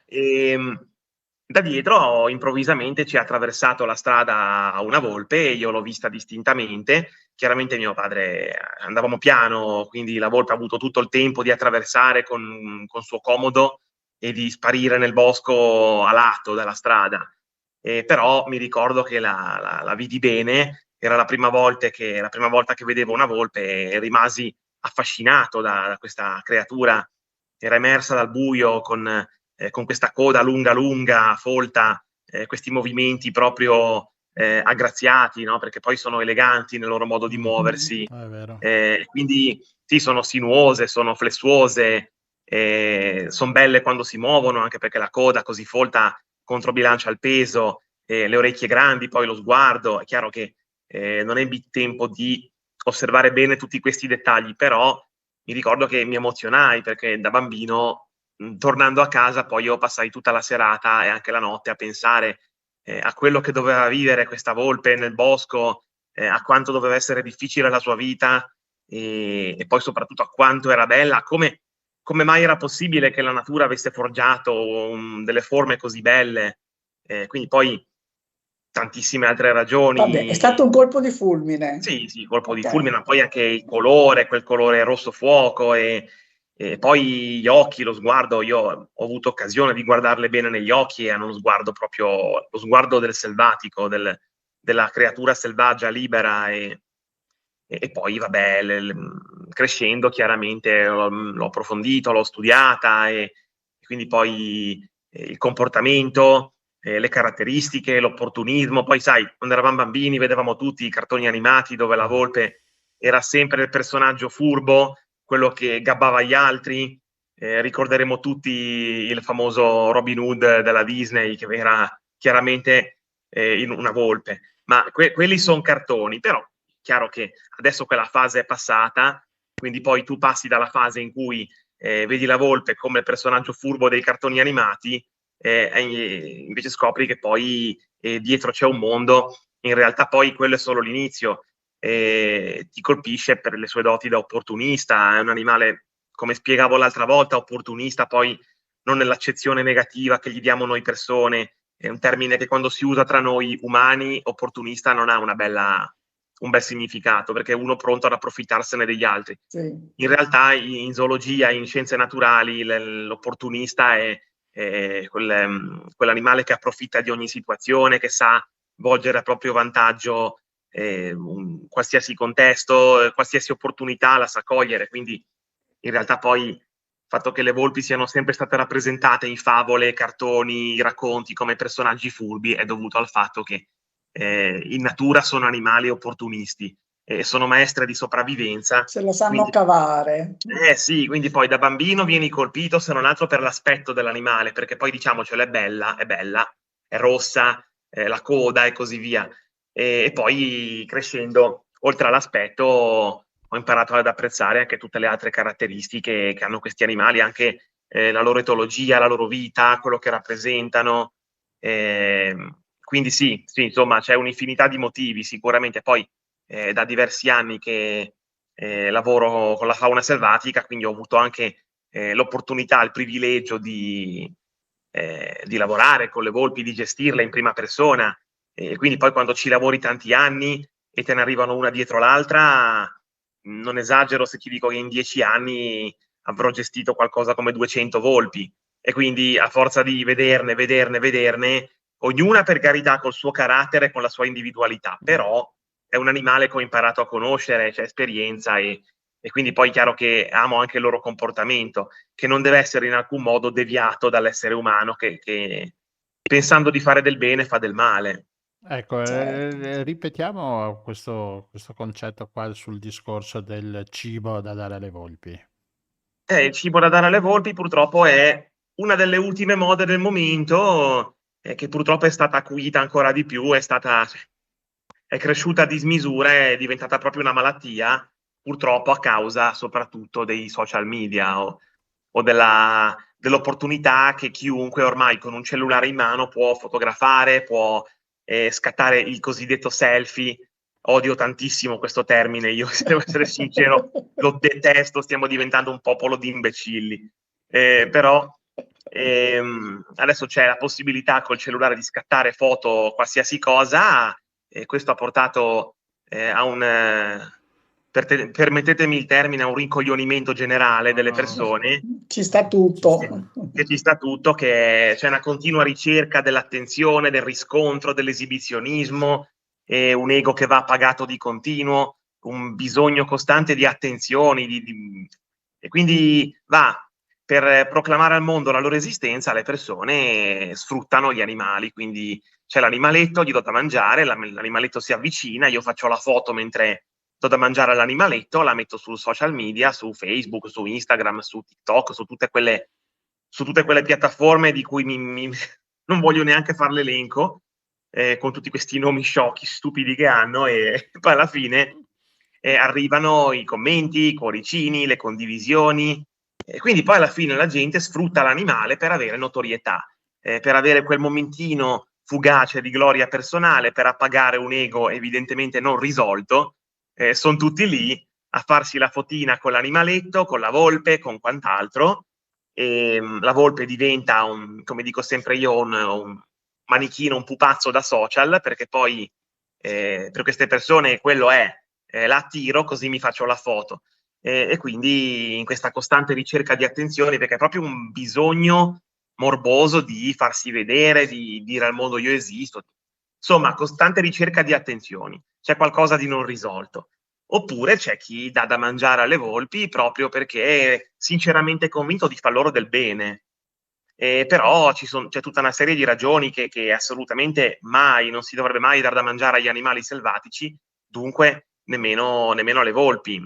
Da dietro improvvisamente ci ha attraversato la strada una volpe e io l'ho vista distintamente. Chiaramente mio padre, andavamo piano, quindi la volpe ha avuto tutto il tempo di attraversare con suo comodo e di sparire nel bosco a lato della strada. Però mi ricordo che la vidi bene, era la prima volta che vedevo una volpe e rimasi affascinato da questa creatura. Era emersa dal buio con questa coda lunga lunga, folta, questi movimenti proprio aggraziati, no? Perché poi sono eleganti nel loro modo di muoversi. È vero. Quindi sì, sono sinuose, sono flessuose, sono belle quando si muovono, anche perché la coda così folta controbilancia il peso, le orecchie grandi, poi lo sguardo. È chiaro che non ebbi tempo di osservare bene tutti questi dettagli, però mi ricordo che mi emozionai perché da bambino, tornando a casa, poi io passai tutta la serata e anche la notte a pensare a quello che doveva vivere questa volpe nel bosco, a quanto doveva essere difficile la sua vita e poi soprattutto a quanto era bella, come mai era possibile che la natura avesse forgiato delle forme così belle. Quindi poi tantissime altre ragioni. Vabbè, è stato un colpo di fulmine. Sì, colpo di Ok. fulmine, ma poi anche il colore, quel colore rosso fuoco e poi gli occhi, lo sguardo. Io ho avuto occasione di guardarle bene negli occhi e hanno uno sguardo proprio, lo sguardo del selvatico, della creatura selvaggia, libera e poi vabbè, crescendo chiaramente l'ho approfondito, l'ho studiata e quindi poi il comportamento, le caratteristiche, l'opportunismo. Poi sai, quando eravamo bambini vedevamo tutti i cartoni animati dove la volpe era sempre il personaggio furbo, quello che gabbava gli altri. Ricorderemo tutti il famoso Robin Hood della Disney, che era chiaramente in una volpe. Ma quelli sono cartoni, però chiaro che adesso quella fase è passata, quindi poi tu passi dalla fase in cui vedi la volpe come il personaggio furbo dei cartoni animati, invece scopri che poi dietro c'è un mondo. In realtà poi quello è solo l'inizio, ti colpisce per le sue doti da opportunista. È un animale, come spiegavo l'altra volta, opportunista poi non nell'accezione negativa che gli diamo noi persone. È un termine che quando si usa tra noi umani, opportunista non ha un bel significato, perché è uno pronto ad approfittarsene degli altri. Sì. In realtà in zoologia, in scienze naturali, l'opportunista è quell'animale che approfitta di ogni situazione, che sa volgere a proprio vantaggio qualsiasi contesto, qualsiasi opportunità la sa cogliere, quindi in realtà poi il fatto che le volpi siano sempre state rappresentate in favole, cartoni, racconti come personaggi furbi è dovuto al fatto che in natura sono animali opportunisti, sono maestre di sopravvivenza. Se lo sanno cavare. Sì, quindi poi da bambino vieni colpito se non altro per l'aspetto dell'animale, perché poi diciamocelo, è bella, è rossa, la coda e così via. E poi crescendo, oltre all'aspetto, ho imparato ad apprezzare anche tutte le altre caratteristiche che hanno questi animali, anche la loro etologia, la loro vita, quello che rappresentano. Quindi sì, insomma, c'è un'infinità di motivi sicuramente. Poi da diversi anni che lavoro con la fauna selvatica, quindi ho avuto anche l'opportunità, il privilegio di lavorare con le volpi, di gestirle in prima persona. Quindi poi quando ci lavori tanti anni e te ne arrivano una dietro l'altra, non esagero se ti dico che in 10 anni avrò gestito qualcosa come 200 volpi, e quindi a forza di vederne, ognuna per carità col suo carattere e con la sua individualità, però è un animale che ho imparato a conoscere, c'è esperienza, e quindi poi è chiaro che amo anche il loro comportamento, che non deve essere in alcun modo deviato dall'essere umano che pensando di fare del bene fa del male. Ecco, Certo. ripetiamo questo concetto qua sul discorso del cibo da dare alle volpi. Il cibo da dare alle volpi purtroppo è una delle ultime mode del momento, che purtroppo è stata acuita ancora di più, è cresciuta a dismisura, è diventata proprio una malattia, purtroppo a causa soprattutto dei social media o dell'opportunità che chiunque ormai con un cellulare in mano può fotografare, può scattare il cosiddetto selfie. Odio tantissimo questo termine, io se devo essere sincero lo detesto, stiamo diventando un popolo di imbecilli. Però adesso c'è la possibilità col cellulare di scattare foto qualsiasi cosa, e questo ha portato a permettetemi il termine, a un rincoglionimento generale delle persone. Ci sta tutto. Che ci sta tutto, che c'è una continua ricerca dell'attenzione, del riscontro, dell'esibizionismo, e un ego che va pagato di continuo, un bisogno costante di attenzioni, e quindi per proclamare al mondo la loro esistenza, le persone sfruttano gli animali, quindi c'è l'animaletto, gli do da mangiare, l'animaletto si avvicina, io faccio la foto mentre do da mangiare all'animaletto, la metto sul social media, su Facebook, su Instagram, su TikTok, su tutte quelle piattaforme di cui non voglio neanche fare l'elenco, con tutti questi nomi sciocchi, stupidi che hanno, e poi alla fine arrivano i commenti, i cuoricini, le condivisioni, e quindi poi alla fine la gente sfrutta l'animale per avere notorietà, per avere quel momentino fugace di gloria personale, per appagare un ego evidentemente non risolto. Sono tutti lì a farsi la fotina con l'animaletto, con la volpe, con quant'altro, e la volpe diventa, come dico sempre io, un manichino, un pupazzo da social, perché poi per queste persone quello è, la attiro così mi faccio la foto, e quindi in questa costante ricerca di attenzione, perché è proprio un bisogno morboso di farsi vedere, di dire al mondo io esisto, insomma costante ricerca di attenzioni, c'è qualcosa di non risolto. Oppure c'è chi dà da mangiare alle volpi proprio perché è sinceramente convinto di far loro del bene. Però c'è tutta una serie di ragioni che assolutamente non si dovrebbe mai dar da mangiare agli animali selvatici, dunque nemmeno alle volpi.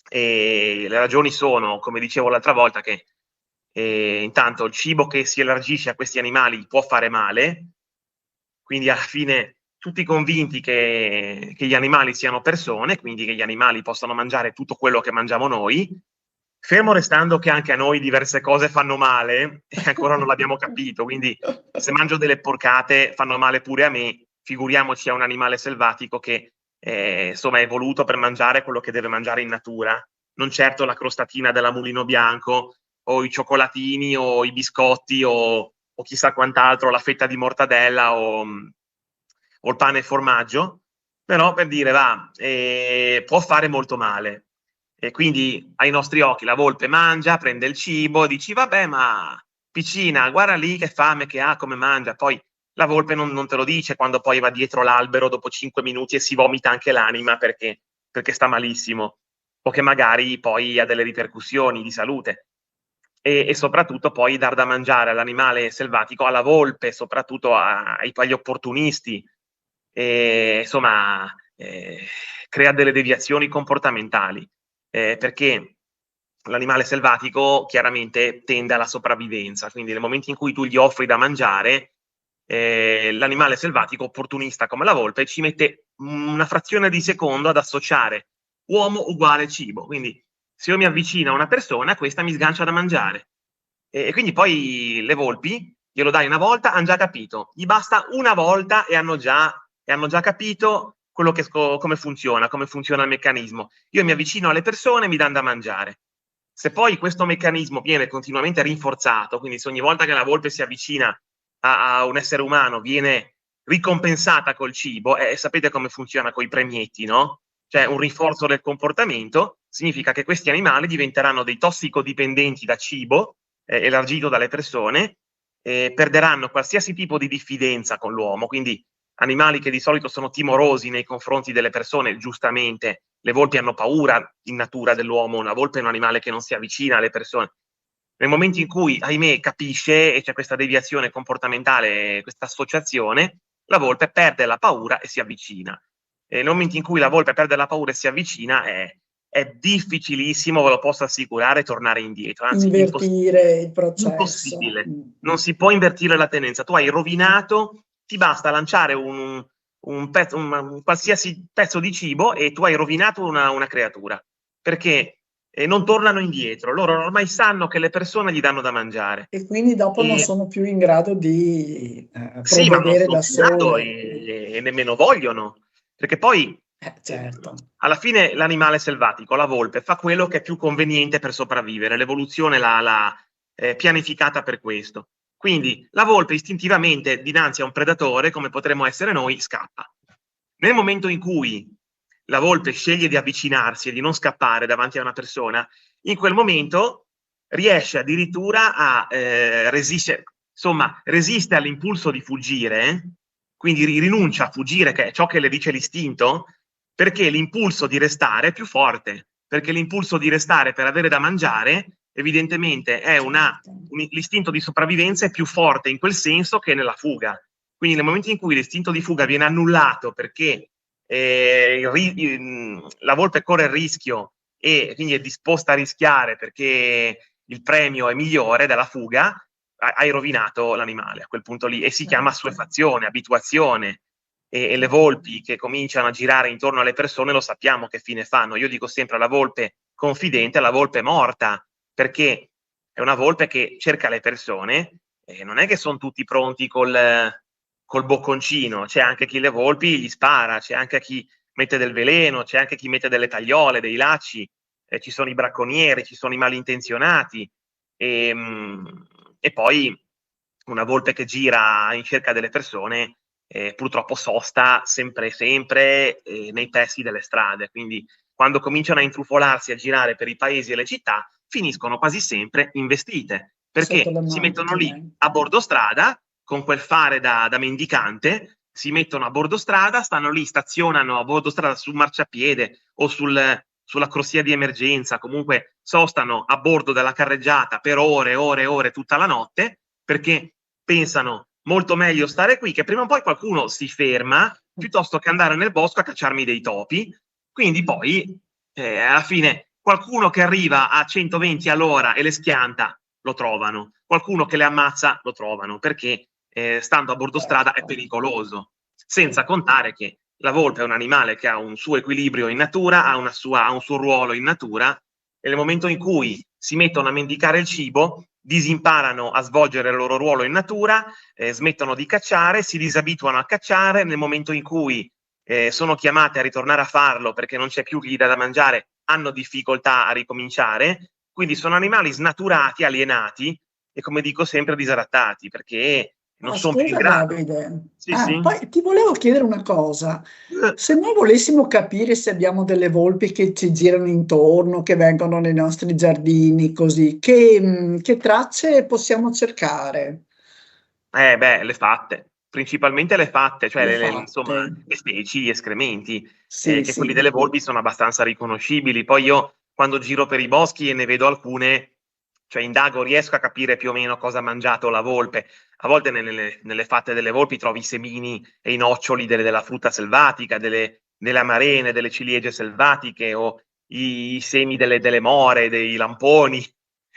E le ragioni sono, come dicevo l'altra volta, che intanto il cibo che si elargisce a questi animali può fare male, quindi alla fine tutti convinti che gli animali siano persone, quindi che gli animali possano mangiare tutto quello che mangiamo noi, fermo restando che anche a noi diverse cose fanno male e ancora non l'abbiamo capito, quindi se mangio delle porcate fanno male pure a me, figuriamoci a un animale selvatico che insomma è voluto per mangiare quello che deve mangiare in natura, non certo la crostatina della Mulino Bianco o i cioccolatini o i biscotti o chissà quant'altro, la fetta di mortadella o il pane e formaggio, però per dire può fare molto male. E quindi ai nostri occhi la volpe mangia, prende il cibo, dici vabbè ma piccina, guarda lì che fame che ha, come mangia, poi La volpe non te lo dice quando poi va dietro l'albero dopo 5 minuti e si vomita anche l'anima perché sta malissimo, o che magari poi ha delle ripercussioni di salute. E soprattutto poi dar da mangiare all'animale selvatico, alla volpe, soprattutto agli opportunisti, insomma, crea delle deviazioni comportamentali, perché l'animale selvatico chiaramente tende alla sopravvivenza, quindi nel momento in cui tu gli offri da mangiare, l'animale selvatico opportunista come la volpe ci mette una frazione di secondo ad associare uomo uguale cibo, quindi se io mi avvicino a una persona, questa mi sgancia da mangiare. E quindi poi le volpi, glielo dai una volta, hanno già capito. Gli basta una volta e hanno già capito quello che, come funziona il meccanismo. Io mi avvicino alle persone e mi danno da mangiare. Se poi questo meccanismo viene continuamente rinforzato, quindi se ogni volta che la volpe si avvicina a un essere umano viene ricompensata col cibo, sapete come funziona con i premietti, no? Cioè un rinforzo del comportamento significa che questi animali diventeranno dei tossicodipendenti da cibo elargito dalle persone, perderanno qualsiasi tipo di diffidenza con l'uomo, quindi animali che di solito sono timorosi nei confronti delle persone, giustamente, le volpi hanno paura in natura dell'uomo, una volpe è un animale che non si avvicina alle persone. Nel momento in cui, ahimè, capisce e c'è questa deviazione comportamentale, questa associazione, la volpe perde la paura e si avvicina. Nel momento in cui la volpe perde la paura e si avvicina, è difficilissimo, ve lo posso assicurare, tornare indietro. Anzi, invertire il processo. Impossibile. Non si può invertire la tendenza. Tu hai rovinato, ti basta lanciare un qualsiasi pezzo di cibo e tu hai rovinato una creatura, perché non tornano indietro. Loro ormai sanno che le persone gli danno da mangiare. E quindi dopo non sono più in grado di provvedere da soli. E nemmeno vogliono. Perché poi, certo, alla fine l'animale selvatico, la volpe, fa quello che è più conveniente per sopravvivere. L'evoluzione l'ha pianificata per questo. Quindi la volpe istintivamente dinanzi a un predatore, come potremmo essere noi, scappa. Nel momento in cui la volpe sceglie di avvicinarsi e di non scappare davanti a una persona, in quel momento riesce addirittura a resistere, insomma, resiste all'impulso di fuggire, quindi rinuncia a fuggire, che è ciò che le dice l'istinto, perché l'impulso di restare è più forte, perché l'impulso di restare per avere da mangiare evidentemente è l'istinto di sopravvivenza è più forte in quel senso che nella fuga. Quindi nel momento in cui l'istinto di fuga viene annullato perché la volpe corre il rischio e quindi è disposta a rischiare perché il premio è migliore della fuga, hai rovinato l'animale a quel punto lì, e si chiama assuefazione, abituazione, e le volpi che cominciano a girare intorno alle persone lo sappiamo che fine fanno. Io dico sempre alla volpe confidente, alla volpe morta, perché è una volpe che cerca le persone e non è che sono tutti pronti col bocconcino, c'è anche chi le volpi gli spara, c'è anche chi mette del veleno, c'è anche chi mette delle tagliole, dei lacci, ci sono i bracconieri, ci sono i malintenzionati, e poi una volpe che gira in cerca delle persone purtroppo sosta sempre nei pressi delle strade, quindi quando cominciano a intrufolarsi, a girare per i paesi e le città, finiscono quasi sempre investite, perché si mettono lì a bordo strada, con quel fare da mendicante, si mettono a bordo strada, stanno lì, stazionano a bordo strada sul marciapiede o sulla corsia di emergenza, comunque sostano a bordo della carreggiata per ore, tutta la notte, perché pensano molto meglio stare qui, che prima o poi qualcuno si ferma, piuttosto che andare nel bosco a cacciarmi dei topi. Quindi poi, alla fine, qualcuno che arriva a 120 all'ora e le schianta, lo trovano. Qualcuno che le ammazza, lo trovano, perché stando a bordo strada è pericoloso. Senza contare che la volpe è un animale che ha un suo equilibrio in natura, ha un suo ruolo in natura, e nel momento in cui si mettono a mendicare il cibo, disimparano a svolgere il loro ruolo in natura, smettono di cacciare, si disabituano a cacciare. Nel momento in cui sono chiamate a ritornare a farlo perché non c'è più chi gli dà da mangiare, hanno difficoltà a ricominciare. Quindi sono animali snaturati, alienati e, come dico sempre, disadattati, perché non sono più in grado. Davide, sì. Poi ti volevo chiedere una cosa. Se noi volessimo capire se abbiamo delle volpi che ci girano intorno, che vengono nei nostri giardini, così, che tracce possiamo cercare? Le fatte. principalmente le fatte, cioè Le insomma, fatte. le feci, gli escrementi, Sì, che quelli sì. delle volpi sono abbastanza riconoscibili. Poi io, quando giro per i boschi e ne vedo alcune, cioè indago, riesco a capire più o meno cosa ha mangiato la volpe. A volte nelle fatte delle volpi trovi i semini e i noccioli della frutta selvatica, delle amarene, delle ciliegie selvatiche, o i semi delle more, dei lamponi.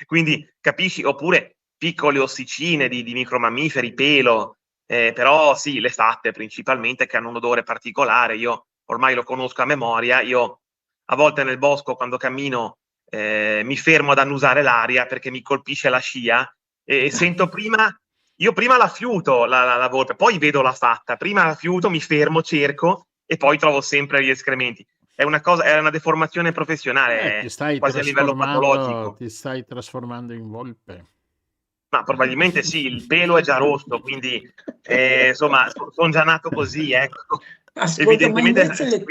Quindi capisci, oppure piccole ossicine di micromammiferi, pelo, però sì, le fatte principalmente, che hanno un odore particolare. Io ormai lo conosco a memoria. Io a volte nel bosco, quando cammino, mi fermo ad annusare l'aria perché mi colpisce la scia e sento io prima la fiuto la volpe, poi vedo la fatta, prima la fiuto, mi fermo, cerco e poi trovo sempre gli escrementi. È una deformazione professionale, Ti è stai quasi a livello patologico. trasformando in volpe. Ma probabilmente sì, il pelo è già rosso, quindi insomma, sono già nato così, ecco. Ascolta, ma Evidentemente invece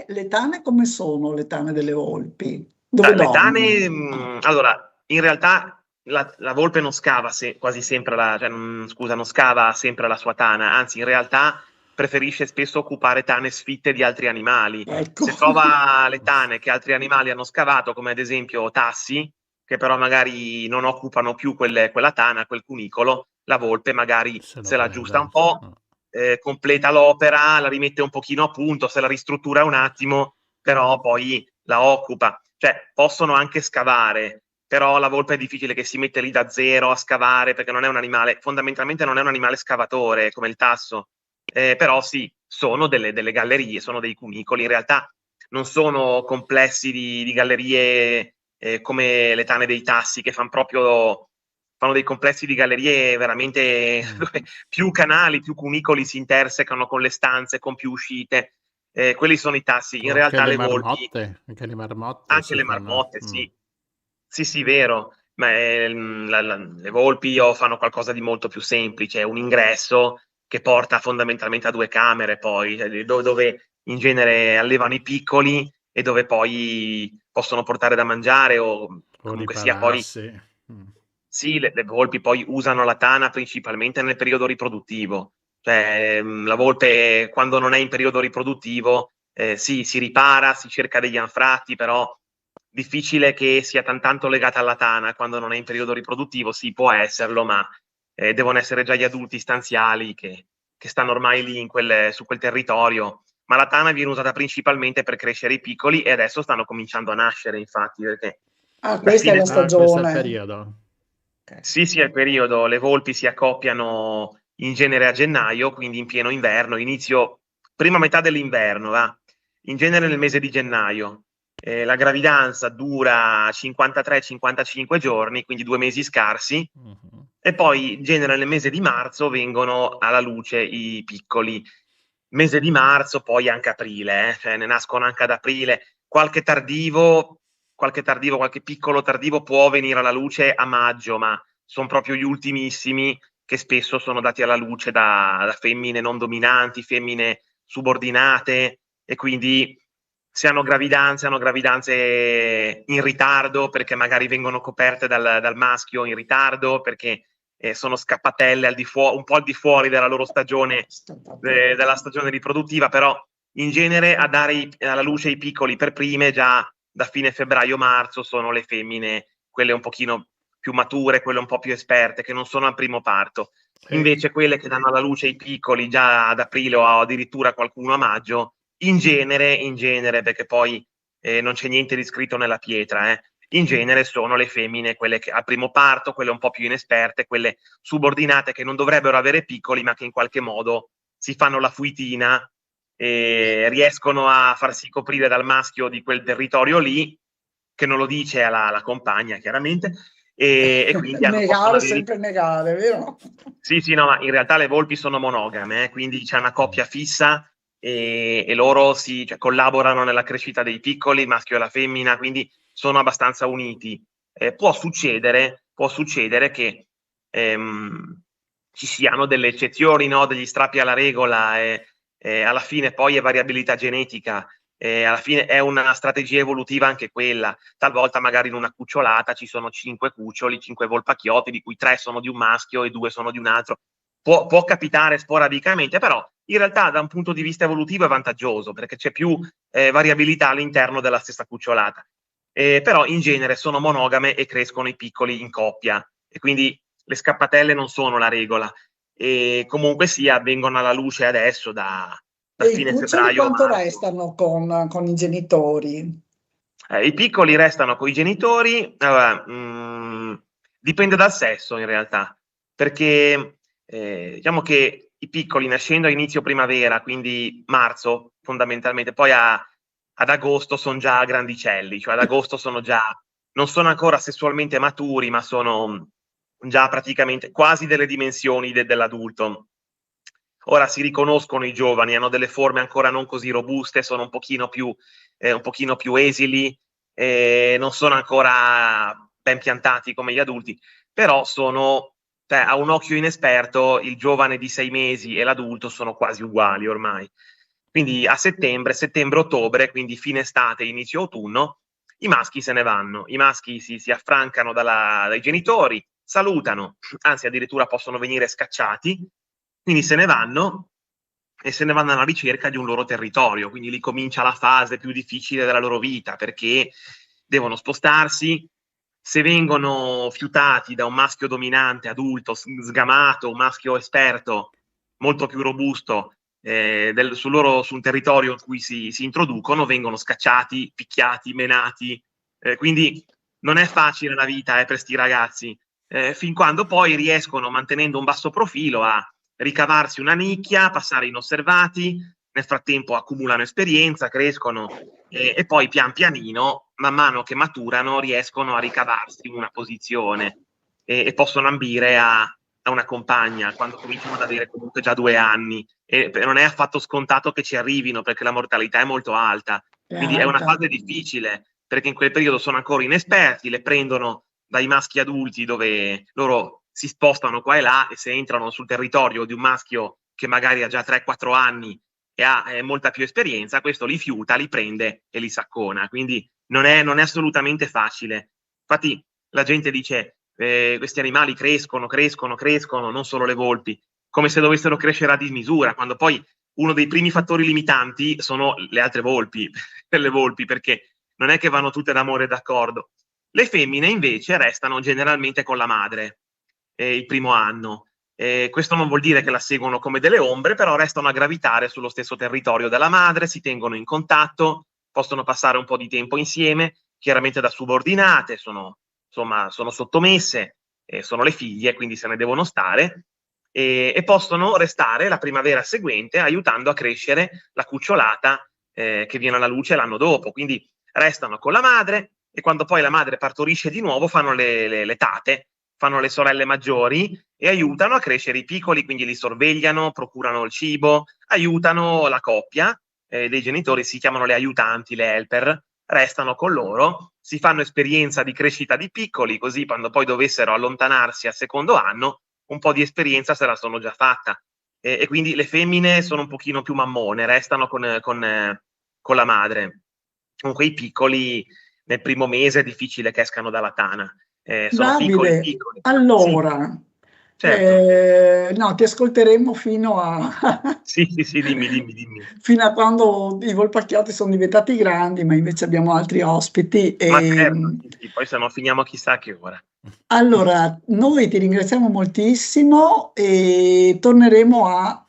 le tane come sono le tane delle volpi? Dove le dormono? tane, allora, in realtà la volpe non scava quasi sempre non scava sempre la sua tana, anzi in realtà preferisce spesso occupare tane sfitte di altri animali. Ecco. Se trova le tane che altri animali hanno scavato, come ad esempio tassi, che però magari non occupano più quella tana, quel cunicolo, la volpe magari Se lo se la aggiusta un prende. po', completa l'opera, la rimette un pochino a punto, se la ristruttura un attimo, però poi la occupa. Cioè, possono anche scavare, però la volpe è difficile che si mette lì da zero a scavare, perché non è un animale, fondamentalmente non è un animale scavatore come il tasso. Però sì, sono delle gallerie, sono dei cunicoli. In realtà non sono complessi di gallerie come le tane dei tassi, che fanno dei complessi di gallerie veramente dove più canali, più cunicoli si intersecano con le stanze, con più uscite. Quelli sono i tassi. In O anche realtà le le volpi, marmotte, anche le marmotte anche si le fanno. marmotte, sì. Sì, sì, vero. Ma le volpi fanno qualcosa di molto più semplice, un ingresso che porta fondamentalmente a due camere, poi, dove in genere allevano i piccoli e dove poi possono portare da mangiare, o O comunque sia poi. ripararsi. Sì, le volpi poi usano la tana principalmente nel periodo riproduttivo. Cioè, la volpe, quando non è in periodo riproduttivo, sì, si ripara, si cerca degli anfratti, però difficile che sia tanto legata alla tana. Quando non è in periodo riproduttivo sì, può esserlo, ma devono essere già gli adulti stanziali che stanno ormai lì su quel territorio. Ma la tana viene usata principalmente per crescere i piccoli, e adesso stanno cominciando a nascere, infatti, perché Ah, da questa è fine la Questo è il stagione. periodo. Ok. sì, sì, è il periodo. Le volpi si accoppiano in genere a gennaio, quindi in pieno inverno, prima metà dell'inverno, va? In genere nel mese di gennaio. La gravidanza dura 53-55 giorni, quindi 2 mesi scarsi, e poi in genere nel mese di marzo vengono alla luce i piccoli. Mese di marzo, poi anche aprile, cioè ne nascono anche ad aprile. Qualche piccolo tardivo può venire alla luce a maggio, ma sono proprio gli ultimissimi, che spesso sono dati alla luce da femmine non dominanti, femmine subordinate, e quindi se hanno gravidanze in ritardo, perché magari vengono coperte dal maschio in ritardo, perché sono scappatelle un po' al di fuori della loro stagione, della stagione riproduttiva, però in genere a dare alla luce i piccoli per prime, già da fine febbraio-marzo, sono le femmine, quelle un pochino più mature, quelle un po' più esperte, che non sono al primo parto. Invece quelle che danno alla luce i piccoli già ad aprile, o addirittura qualcuno a maggio, in genere, perché poi non c'è niente di scritto nella pietra, in genere sono le femmine, quelle che al primo parto, quelle un po' più inesperte, quelle subordinate, che non dovrebbero avere piccoli, ma che in qualche modo si fanno la fuitina e riescono a farsi coprire dal maschio di quel territorio lì, che non lo dice alla compagna, chiaramente, e quindi possono Negare, avere. sempre negare, vero? Sì, sì, no, ma in realtà le volpi sono monogame, quindi c'è una coppia fissa, e loro cioè, collaborano nella crescita dei piccoli, il maschio e la femmina, quindi sono abbastanza uniti. Può succedere che ci siano delle eccezioni, no? Degli strappi alla regola, e alla fine poi è variabilità genetica. Alla fine è una strategia evolutiva anche quella. Talvolta magari in una cucciolata ci sono 5 cuccioli, 5 volpacchiotti, di cui 3 sono di un maschio e 2 sono di un altro. può capitare sporadicamente, però in realtà da un punto di vista evolutivo è vantaggioso, perché c'è più variabilità all'interno della stessa cucciolata. Però in genere sono monogame e crescono i piccoli in coppia, e quindi le scappatelle non sono la regola. E comunque sia, vengono alla luce adesso da E i fine cuccioli febbraio. quanto Marzo. restano con i genitori? I piccoli restano con i genitori, dipende dal sesso in realtà, perché diciamo che i piccoli, nascendo a inizio primavera, quindi marzo fondamentalmente, poi ad agosto sono già grandicelli, cioè ad agosto non sono ancora sessualmente maturi, ma sono già praticamente quasi delle dimensioni dell'adulto. Ora si riconoscono i giovani, hanno delle forme ancora non così robuste, sono un pochino più esili, non sono ancora ben piantati come gli adulti, però a un occhio inesperto il giovane di 6 mesi e l'adulto sono quasi uguali ormai. Quindi a settembre-ottobre, quindi fine estate, inizio autunno, i maschi se ne vanno, i maschi si affrancano dai genitori, salutano, anzi addirittura possono venire scacciati, quindi se ne vanno e se ne vanno alla ricerca di un loro territorio, quindi lì comincia la fase più difficile della loro vita, perché devono spostarsi. Se vengono fiutati da un maschio dominante, adulto, sgamato, un maschio esperto, molto più robusto, su un territorio in cui si introducono, vengono scacciati, picchiati, menati, quindi non è facile la vita per sti ragazzi, fin quando poi riescono, mantenendo un basso profilo, a ricavarsi una nicchia, passare inosservati, nel frattempo accumulano esperienza, crescono e poi pian pianino, man mano che maturano, riescono a ricavarsi una posizione e possono ambire a una compagna quando cominciano ad avere comunque già 2 anni, e non è affatto scontato che ci arrivino, perché la mortalità è molto alta, quindi è una fase difficile, perché in quel periodo sono ancora inesperti, le prendono dai maschi adulti dove loro si spostano qua e là, e se entrano sul territorio di un maschio che magari ha già 3-4 anni e ha molta più esperienza, questo li fiuta, li prende e li saccona, quindi non è assolutamente facile. Infatti la gente dice questi animali crescono, non solo le volpi, come se dovessero crescere a dismisura, quando poi uno dei primi fattori limitanti sono le altre volpi, le volpi, perché non è che vanno tutte d'amore d'accordo. Le femmine invece restano generalmente con la madre il primo anno. Questo non vuol dire che la seguono come delle ombre, però restano a gravitare sullo stesso territorio della madre, si tengono in contatto, possono passare un po' di tempo insieme, chiaramente da subordinate, sono sottomesse, sono le figlie, quindi se ne devono stare, e possono restare la primavera seguente aiutando a crescere la cucciolata che viene alla luce l'anno dopo. Quindi restano con la madre, e quando poi la madre partorisce di nuovo fanno le tate, fanno le sorelle maggiori e aiutano a crescere i piccoli, quindi li sorvegliano, procurano il cibo, aiutano la coppia dei genitori, si chiamano le aiutanti, le helper, restano con loro, si fanno esperienza di crescita di piccoli, così quando poi dovessero allontanarsi al secondo anno, un po' di esperienza se la sono già fatta. E quindi le femmine sono un pochino più mammone, restano con la madre. Comunque i piccoli nel primo mese è difficile che escano dalla tana. Sono Davide, piccoli. allora, Sì, certo. no, ti ascolteremo fino a, Sì, dimmi. fino a quando i volpacchiotti sono diventati grandi, ma invece abbiamo altri ospiti. Ma certo, sì, poi se no finiamo a chissà a che ora. Allora, noi ti ringraziamo moltissimo e torneremo a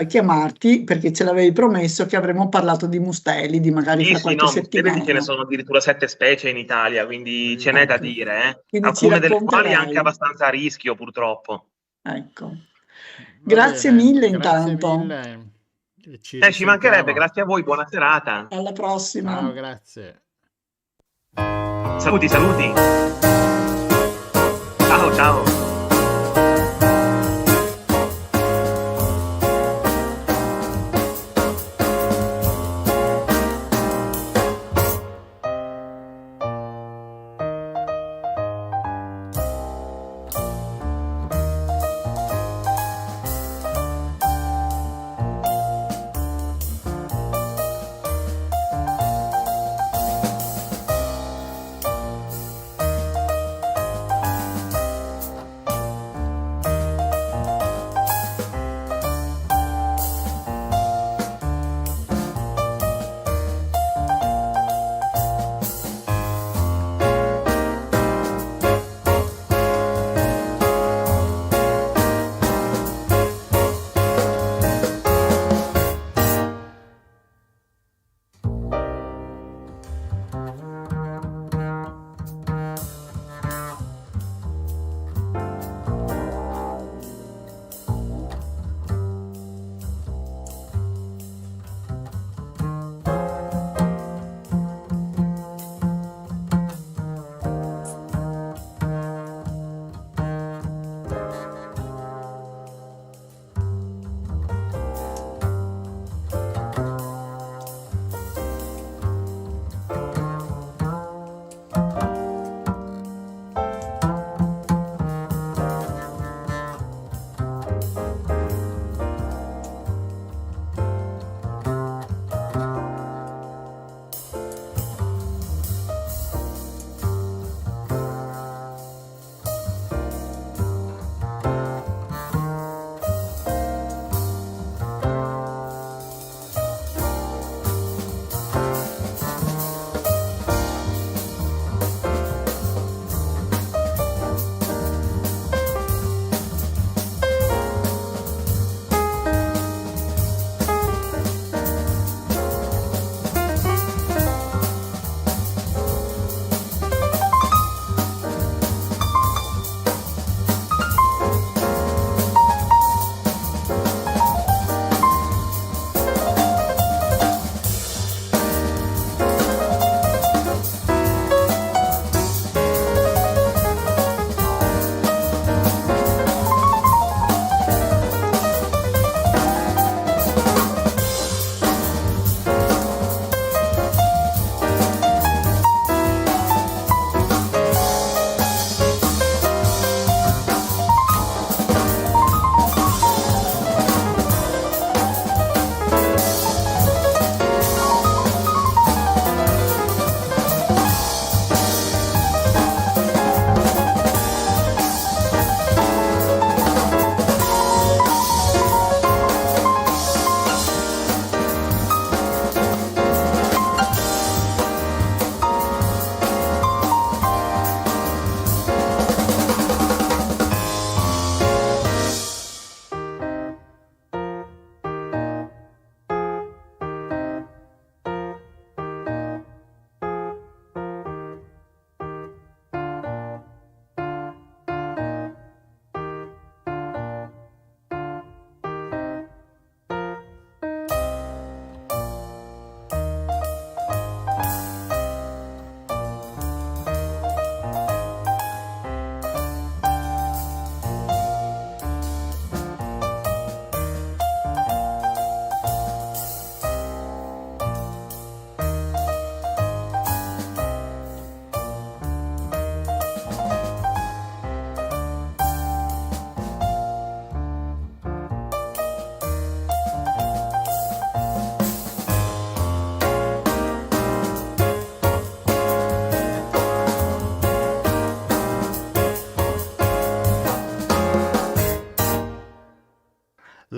chiamarti, perché ce l'avevi promesso che avremmo parlato di mustelidi, magari fra qualche settimana. Ce ne sono addirittura 7 specie in Italia, quindi ce n'è da dire. Quindi Alcune delle quali racconterai. anche abbastanza a rischio, purtroppo. Ecco. Grazie mille intanto. Mille. Ci mancherebbe, grazie a voi, buona serata. Alla prossima. Ciao, grazie. Saluti. Ciao.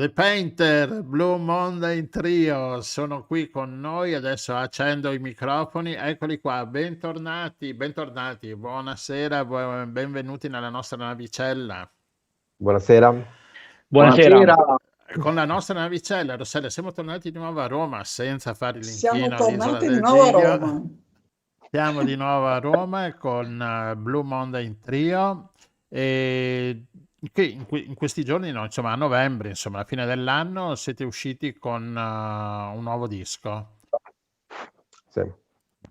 The Painter, Blue Monday Trio sono qui con noi. Adesso accendo i microfoni, eccoli qua. Bentornati, buonasera, benvenuti nella nostra navicella. Buonasera. Con la nostra navicella, Rossella, siamo tornati di nuovo a Roma senza fare l'inchino Siamo all'isola tornati del di nuovo a Giglio. Roma. Siamo di nuovo a Roma con Blue Monday Trio e che in questi giorni, no, insomma a novembre, insomma alla fine dell'anno, siete usciti con un nuovo disco. Sì.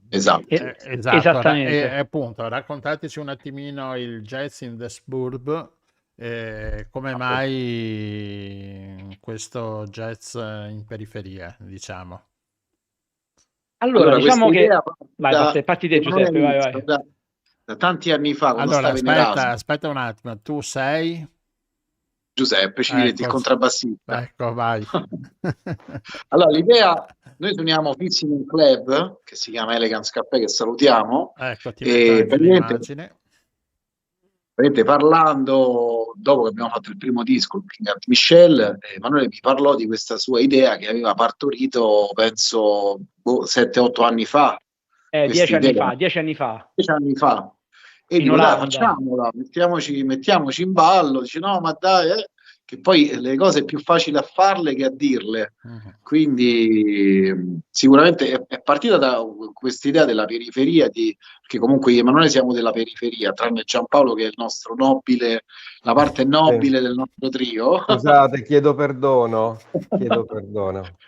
Esatto. Esatto. Esattamente. E appunto, raccontateci un attimino il jazz in the suburb, come mai questo jazz in periferia, diciamo. Allora, diciamo che... idea Vai, parti te, Giuseppe, vai. Da tanti anni fa, quando Allora, stavo in Erasmus. aspetta un attimo, tu sei... Giuseppe, ci vedete, il contrabbassista. Ecco, vai. Allora, l'idea, noi suoniamo Fizzi in un club che si chiama Elegance Café, che salutiamo. Ecco, ti metto anche l'immagine. Parlando, dopo che abbiamo fatto il primo disco, il King Art Michel, Emanuele mi parlò di questa sua idea che aveva partorito, penso, 7-8 anni fa. 10 anni fa. E dico, dai, facciamola, mettiamoci in ballo. Dice, no, ma dai, che poi le cose è più facile a farle che a dirle. Quindi sicuramente è partita da questa idea della periferia, perché comunque io e Emanuele siamo della periferia, tranne Giampaolo che è il nostro nobile, la parte nobile del nostro trio. Scusate, chiedo perdono.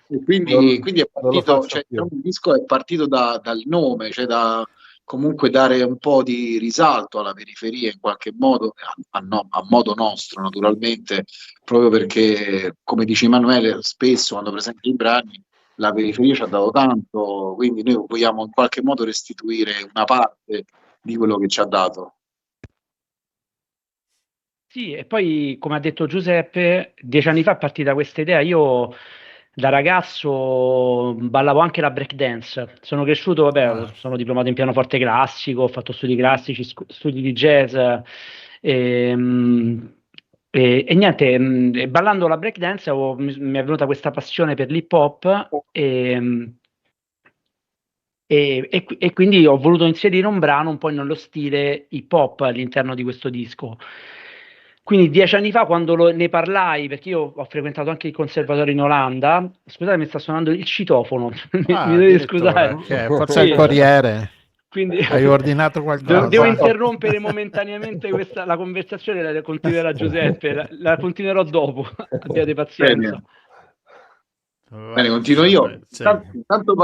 E quindi è partito, cioè, il disco è partito dal nome, cioè da comunque dare un po' di risalto alla periferia in qualche modo, a modo nostro naturalmente, proprio perché, come dice Emanuele, spesso quando presenta i brani, la periferia ci ha dato tanto, quindi noi vogliamo in qualche modo restituire una parte di quello che ci ha dato. Sì, e poi, come ha detto Giuseppe, 10 anni fa è partita questa idea. Io da ragazzo ballavo anche la breakdance. Sono cresciuto, sono diplomato in pianoforte classico, ho fatto studi classici, studi di jazz e niente, ballando la breakdance mi è venuta questa passione per l'hip hop e quindi ho voluto inserire un brano un po' nello stile hip hop all'interno di questo disco. Quindi 10 anni fa, quando ne parlai, perché io ho frequentato anche il conservatorio in Olanda, scusate, mi sta suonando il citofono, mi dovete scusare. Forse è il Corriere. Quindi hai ordinato qualcosa. Devo interrompere momentaneamente la conversazione, la continuerà Giuseppe, la continuerò dopo, abbiate pazienza. Bene, continuo io. Intanto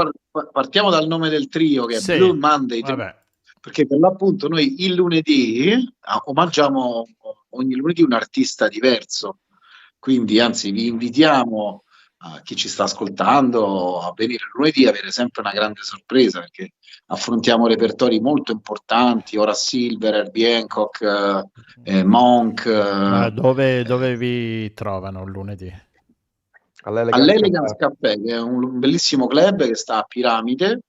partiamo dal nome del trio, che è Blue Monday. Perché per l'appunto noi il lunedì omaggiamo ogni lunedì un artista diverso, quindi anzi vi invitiamo a chi ci sta ascoltando a venire il lunedì, avere sempre una grande sorpresa, perché affrontiamo repertori molto importanti, Horace Silver, Herbie Hancock, Monk. Dove vi trovano il lunedì? All'Elegance Café, che è un bellissimo club che sta a Piramide,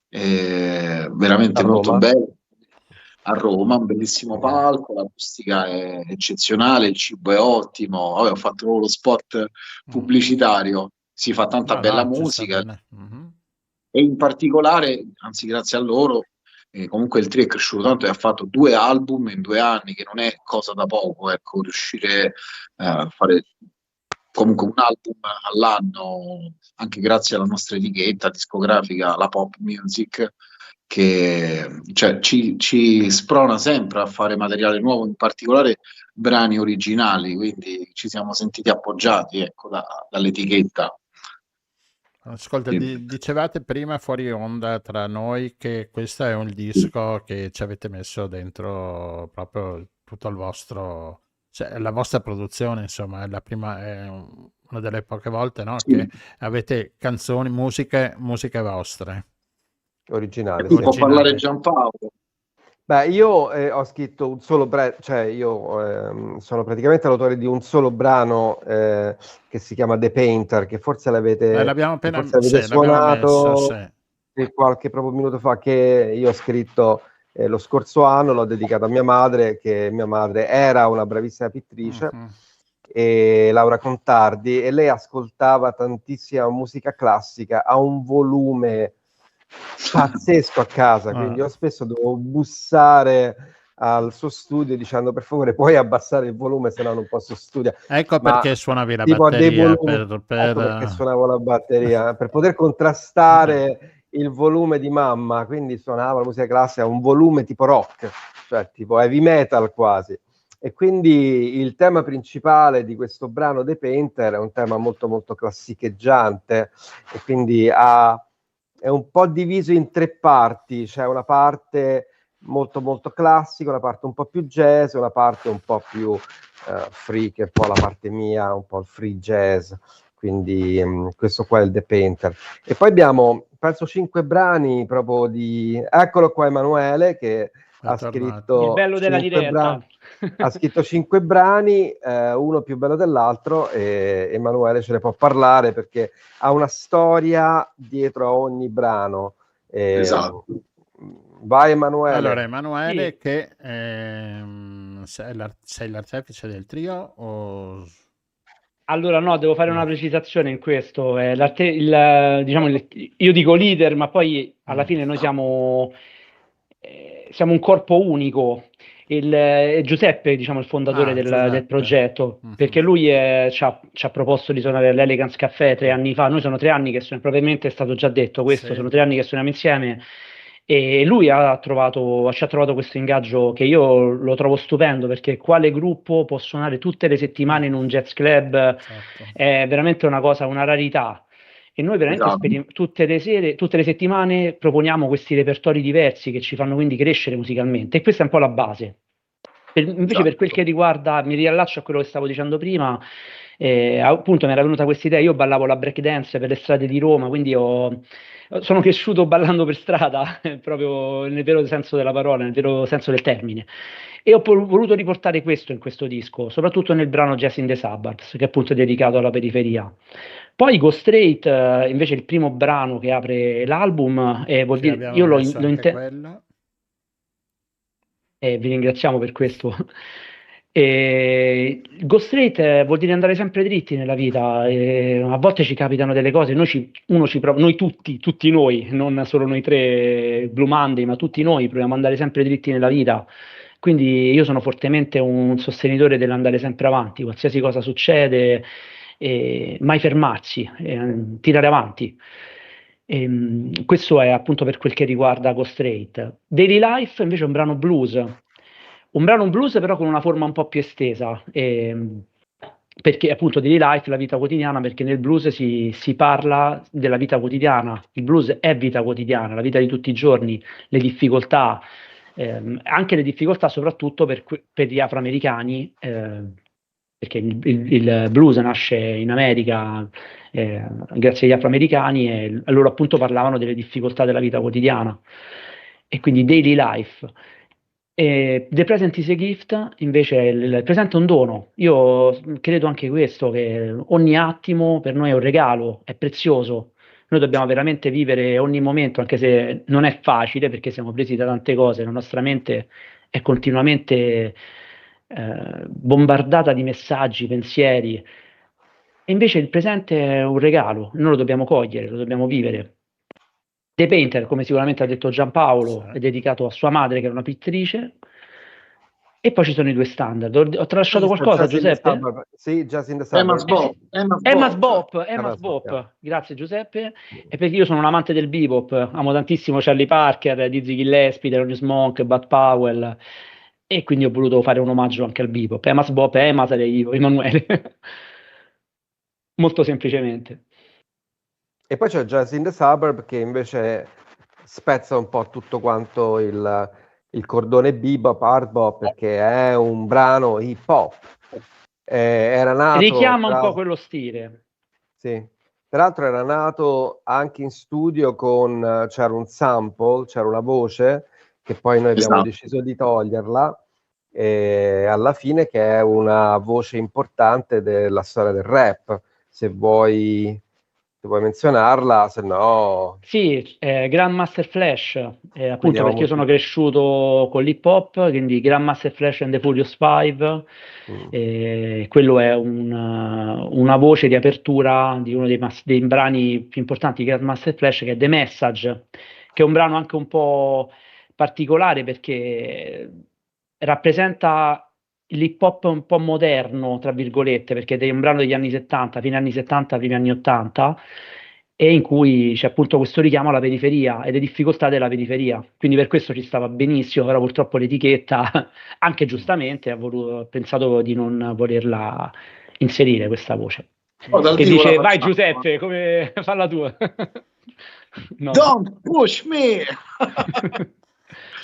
veramente molto bello, a Roma, un bellissimo palco, l'acustica è eccezionale, il cibo è ottimo. Ho fatto proprio lo spot pubblicitario, si fa tanta bella musica e in particolare, anzi grazie a loro, comunque il trio è cresciuto tanto e ha fatto 2 album in 2 anni, che non è cosa da poco, ecco, riuscire a fare comunque un album all'anno, anche grazie alla nostra etichetta discografica, la Pop Music, che cioè, ci sprona sempre a fare materiale nuovo, in particolare brani originali, quindi ci siamo sentiti appoggiati, ecco, dall'etichetta. Ascolta, dicevate prima fuori onda tra noi che questo è un disco che ci avete messo dentro proprio tutto il vostro... Cioè, la vostra produzione, insomma, è una delle poche volte, no, che avete canzoni, musiche vostre. Originali. Può parlare Giampaolo. Beh, io ho scritto un solo brano, cioè io sono praticamente l'autore di un solo brano che si chiama The Painter, che forse l'avete suonato qualche proprio minuto fa, che io ho scritto lo scorso anno, l'ho dedicato a mia madre, che mia madre era una bravissima pittrice, e Laura Contardi, e lei ascoltava tantissima musica classica a un volume pazzesco a casa, quindi io spesso dovevo bussare al suo studio dicendo per favore puoi abbassare il volume, se no non posso studiare. Ecco perché suonavi la tipo batteria ecco perché suonavo la batteria per poter contrastare il volume di mamma, quindi suonavo la musica classica a un volume tipo rock, cioè tipo heavy metal quasi. E quindi il tema principale di questo brano The Painter è un tema molto molto classicheggiante, e quindi è un po' diviso in 3 parti, c'è una parte molto molto classica, una parte un po' più jazz, una parte un po' più free, che è un po' la parte mia, un po' il free jazz, quindi questo qua è il The Painter. E poi abbiamo, penso, 5 brani proprio di... Eccolo qua Emanuele, che ha scritto il bello della diretta. Ha scritto 5 brani, uno più bello dell'altro, e Emanuele ce ne può parlare perché ha una storia dietro a ogni brano. Esatto. Vai Emanuele. Allora Emanuele, che sei l'artefice del trio o... Allora no, devo fare una precisazione in questo. Diciamo, io dico leader, ma poi alla fine noi siamo un corpo unico. Giuseppe, diciamo, il fondatore del progetto, perché lui ci ha proposto di suonare all'Elegance Café 3 anni fa. Noi sono 3 anni che probabilmente è stato già detto questo, sono 3 anni che suoniamo insieme, e lui ci ha trovato questo ingaggio che io lo trovo stupendo, perché quale gruppo può suonare tutte le settimane in un jazz club? È veramente una cosa, una rarità. E noi veramente tutte le settimane proponiamo questi repertori diversi che ci fanno quindi crescere musicalmente, e questa è un po' la base. Invece per quel che riguarda, mi riallaccio a quello che stavo dicendo prima, appunto mi era venuta questa idea. Io ballavo la breakdance per le strade di Roma, quindi sono cresciuto ballando per strada, proprio nel vero senso della parola, nel vero senso del termine. E ho voluto riportare questo in questo disco, soprattutto nel brano Jazz in the Suburbs, che appunto è dedicato alla periferia. Poi Go Straight, invece, il primo brano che apre l'album, vuol dire, io l'ho intendo. Vi ringraziamo per questo. Go straight vuol dire andare sempre dritti nella vita. A volte ci capitano delle cose, noi tutti noi, non solo noi 3 Blue Monday, ma tutti noi proviamo ad andare sempre dritti nella vita. Quindi io sono fortemente un sostenitore dell'andare sempre avanti, qualsiasi cosa succede, mai fermarsi, tirare avanti. Questo è appunto per quel che riguarda Go Straight. Daily Life invece è un brano blues però con una forma un po' più estesa, perché appunto Daily Life, la vita quotidiana, perché nel blues si parla della vita quotidiana. Il blues è vita quotidiana, la vita di tutti i giorni, le difficoltà, anche le difficoltà soprattutto per gli afroamericani, perché il blues nasce in America grazie agli afroamericani, e loro appunto parlavano delle difficoltà della vita quotidiana, e quindi Daily Life. The Present is a Gift invece il presente è un dono. Io credo anche questo, che ogni attimo per noi è un regalo, è prezioso. Noi dobbiamo veramente vivere ogni momento, anche se non è facile, perché siamo presi da tante cose, la nostra mente è continuamente bombardata di messaggi, pensieri, e invece il presente è un regalo, noi lo dobbiamo cogliere, lo dobbiamo vivere. The Painter, come sicuramente ha detto Giampaolo, è dedicato a sua madre, che era una pittrice. E poi ci sono i 2 standard. Ho tralasciato qualcosa, Giuseppe? Sì, Jazz in the Suburbs. Emma's Bop. Grazie Giuseppe. E perché io sono un amante del bebop, amo tantissimo Charlie Parker, Dizzy Gillespie, Thelonious Monk, Bud Powell, e quindi ho voluto fare un omaggio anche al bebop. Emma's Bop, Emma sarei io, Emanuele. Molto semplicemente. E poi c'è Jazz in the Suburb, che invece spezza un po' tutto quanto il cordone bebop, hard bop, perché è un brano hip hop. Era nato, richiama un po' quello stile. Sì. Tra l'altro era nato anche in studio c'era un sample, c'era una voce, che poi noi abbiamo deciso di toglierla, alla fine, che è una voce importante della storia del rap. Se vuoi vuoi menzionarla, se no... Sì, Grandmaster Flash, appunto Vediamo perché io sono cresciuto con l'hip hop, quindi Grandmaster Flash and the Furious Five, quello è una voce di apertura di uno dei brani più importanti di Grandmaster Flash, che è The Message, che è un brano anche un po' particolare perché rappresenta l'hip hop un po' moderno, tra virgolette, perché è un brano degli anni 70, fine anni 70, primi anni 80, e in cui c'è appunto questo richiamo alla periferia e le difficoltà della periferia. Quindi per questo ci stava benissimo, però purtroppo l'etichetta, anche giustamente, ha pensato di non volerla inserire questa voce. Che dice, vai Giuseppe, come falla tua. No. Don't push me!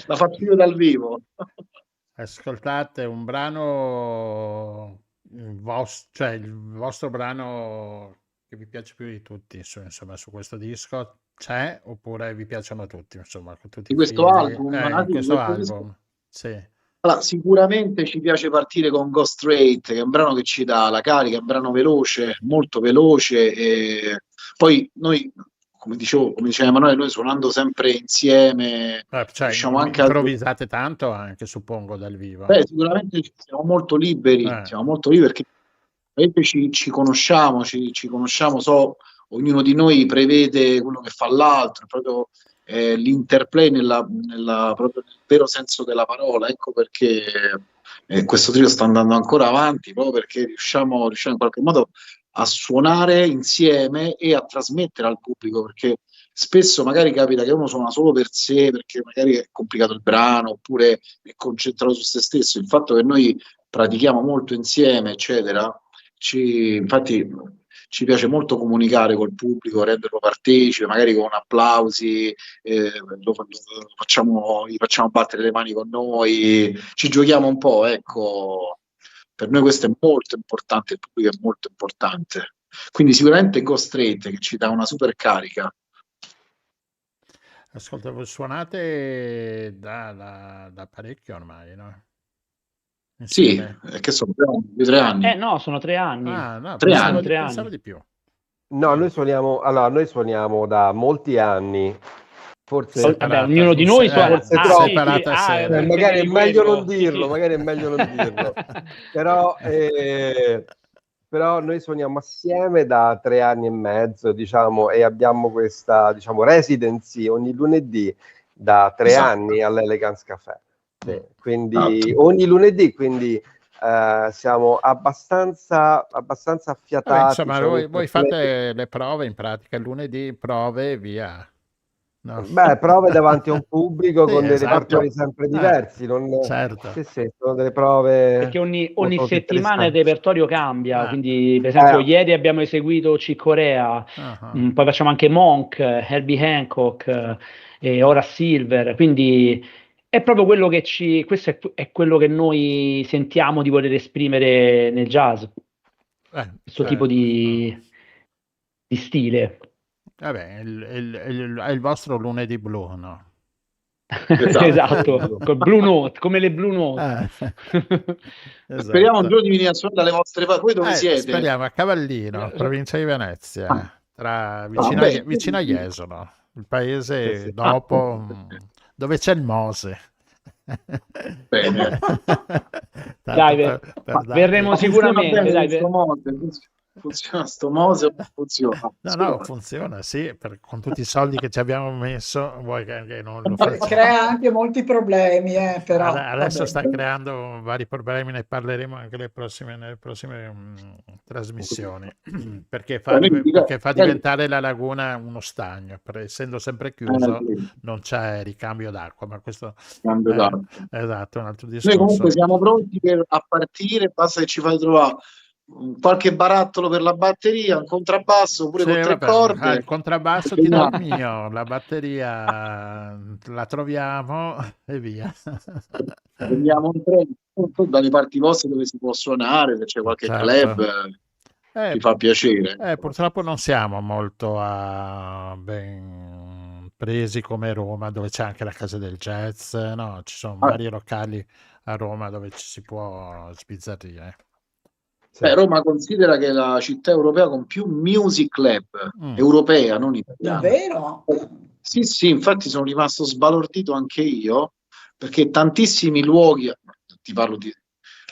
La faccio io dal vivo. Ascoltate un brano, il vostro brano che vi piace più di tutti, insomma, su questo disco c'è, oppure vi piacciono tutti, insomma, con tutti di questo album? Questo album, sì. Allora, sicuramente ci piace partire con Go Straight, che è un brano che ci dà la carica, è un brano veloce, molto veloce, e poi noi, come diceva Emanuele, noi suonando sempre insieme, riusciamo anche improvvisate tanto anche, suppongo, dal vivo. Sicuramente siamo molto liberi, perché ci conosciamo, ognuno di noi prevede quello che fa l'altro, proprio l'interplay proprio nel vero senso della parola. Ecco perché questo trio sta andando ancora avanti, proprio perché riusciamo in qualche modo a suonare insieme e a trasmettere al pubblico, perché spesso magari capita che uno suona solo per sé, perché magari è complicato il brano, oppure è concentrato su se stesso. Il fatto che noi pratichiamo molto insieme, eccetera, infatti ci piace molto comunicare col pubblico, renderlo partecipe, magari con applausi, gli facciamo battere le mani con noi, ci giochiamo un po', ecco. Per noi questo è molto importante, il pubblico è molto importante. Quindi sicuramente Go Straight, che ci dà una super carica. Ascolta, voi suonate da parecchio ormai, no? Insieme. Sì, che sono 3 anni. No, sono 3 anni. No, 3 anni. Pensavo di più. No, noi suoniamo da molti anni. Forse ognuno di noi suona magari è meglio non dirlo, però noi suoniamo assieme da 3 anni e mezzo, diciamo, e abbiamo questa, diciamo, residency ogni lunedì da 3 anni all'Elegance Café. Quindi ogni lunedì, quindi siamo abbastanza affiatati. Insomma, voi fate le prove in pratica, il lunedì prove e via. No. Prove davanti a un pubblico con dei repertori sempre diversi. Certo. Sì, sono delle prove. Perché ogni settimana il repertorio cambia. Quindi, per esempio, ieri abbiamo eseguito Chick Corea, poi facciamo anche Monk, Herbie Hancock e Ora Silver. Quindi è proprio quello questo è quello che noi sentiamo di voler esprimere nel jazz. Questo tipo di stile. Vabbè, è il vostro lunedì blu, no? Esatto, col Blue Note, come le Blue Note. Esatto. Speriamo un giorno di venire a suonare dalle vostre parti. Voi dove siete? Speriamo a Cavallino, provincia di Venezia, vicino a Jesolo, il paese dopo, dove c'è il Mose. Bene. Verremo sicuramente. Funziona sto Mose? Funziona. No, funziona, sì, con tutti i soldi che ci abbiamo messo, vuoi che non lo faccia. Crea anche molti problemi, però. Adesso sta creando vari problemi, ne parleremo anche nelle prossime trasmissioni, perché fa diventare la laguna uno stagno, essendo sempre chiuso non c'è ricambio d'acqua, ma questo esatto, un altro discorso. Noi comunque siamo pronti a partire, basta che ci fai trovare qualche barattolo per la batteria, un contrabbasso pure con 3 corde. Il contrabbasso ti do il mio, la batteria la troviamo e via. Prendiamo un treno dalle parti vostre dove si può suonare, se c'è qualche club ci fa piacere. Purtroppo non siamo molto ben presi come Roma, dove c'è anche la Casa del Jazz, no, ci sono vari locali a Roma dove ci si può sbizzarrire. Roma considera che è la città europea con più music club, europea, non italiana. Davvero? Sì, infatti sono rimasto sbalordito anche io, perché tantissimi luoghi, ti parlo di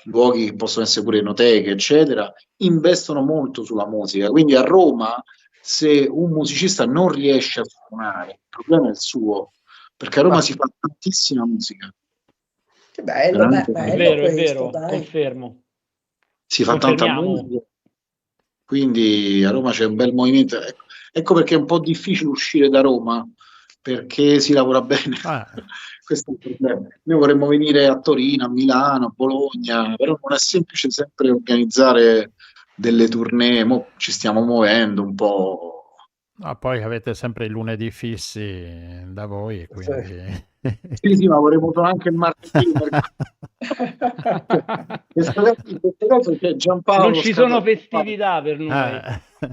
luoghi che possono essere pure enoteche, eccetera, investono molto sulla musica. Quindi a Roma, se un musicista non riesce a suonare, il problema è il suo, perché a Roma si fa tantissima musica. Che bello, bello è vero, questo, è vero, dai. Confermo. Si fa tanta musica, quindi a Roma c'è un bel movimento. Ecco perché è un po' difficile uscire da Roma, perché si lavora bene. Questo è il problema. Noi vorremmo venire a Torino, a Milano, a Bologna, però non è semplice sempre organizzare delle tournée. Ci stiamo muovendo un po'. Poi avete sempre i lunedì fissi da voi, quindi... Sì, ma vorremmo anche il martedì. Queste cose che Giampaolo non ci sono festività per noi.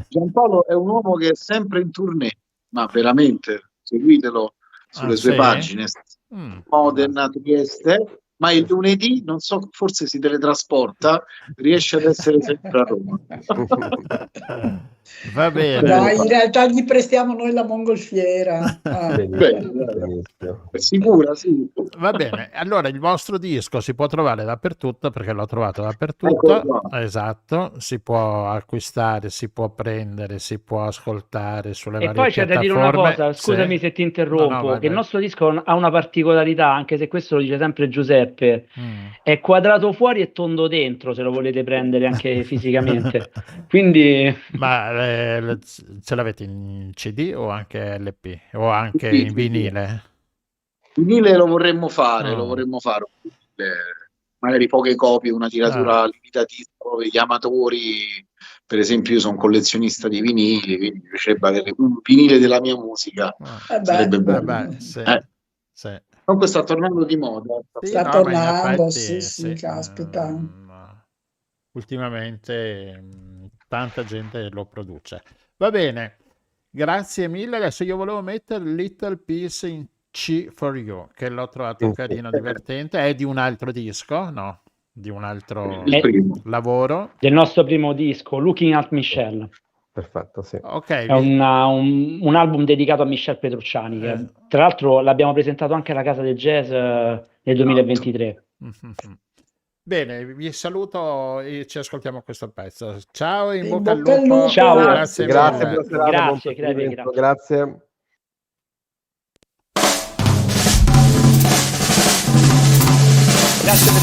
Giampaolo è un uomo che è sempre in tournée, ma veramente, seguitelo sulle sue pagine. Modena, Trieste, ma il lunedì, non so, forse si teletrasporta, riesce ad essere sempre a Roma. Va bene. Dai, in realtà gli prestiamo noi la mongolfiera. È sicura, sì. Va bene, allora il vostro disco si può trovare dappertutto, perché l'ho trovato dappertutto. Esatto, si può acquistare, si può prendere, si può ascoltare sulle varie piattaforme. E poi c'è da dire una cosa, scusami se ti interrompo, che il nostro disco ha una particolarità, anche se questo lo dice sempre Giuseppe, è quadrato fuori e tondo dentro, se lo volete prendere anche fisicamente. Quindi... Ma ce l'avete in CD o anche LP? O anche in vinile? Vinile lo vorremmo fare, magari poche copie, una tiratura limitatissima, gli amatori. Per esempio io sono collezionista di vinili, quindi mi piacerebbe avere un vinile della mia musica, sarebbe bello. Sì. Comunque sta tornando di moda. Sta tornando, sì, caspita. Ultimamente tanta gente lo produce. Va bene, grazie mille. Adesso io volevo mettere Little Piece in C for You, che l'ho trovato carino, divertente. È di un altro disco, no? Di un altro lavoro. Del nostro primo disco, Looking at Michelle. Perfetto, sì. Okay. È un album dedicato a Michelle Petrucciani, che tra l'altro l'abbiamo presentato anche alla Casa del Jazz nel 2023. Bene, vi saluto e ci ascoltiamo questo pezzo. Ciao e in bocca al lupo. Ciao, grazie. Grazie. Grazie per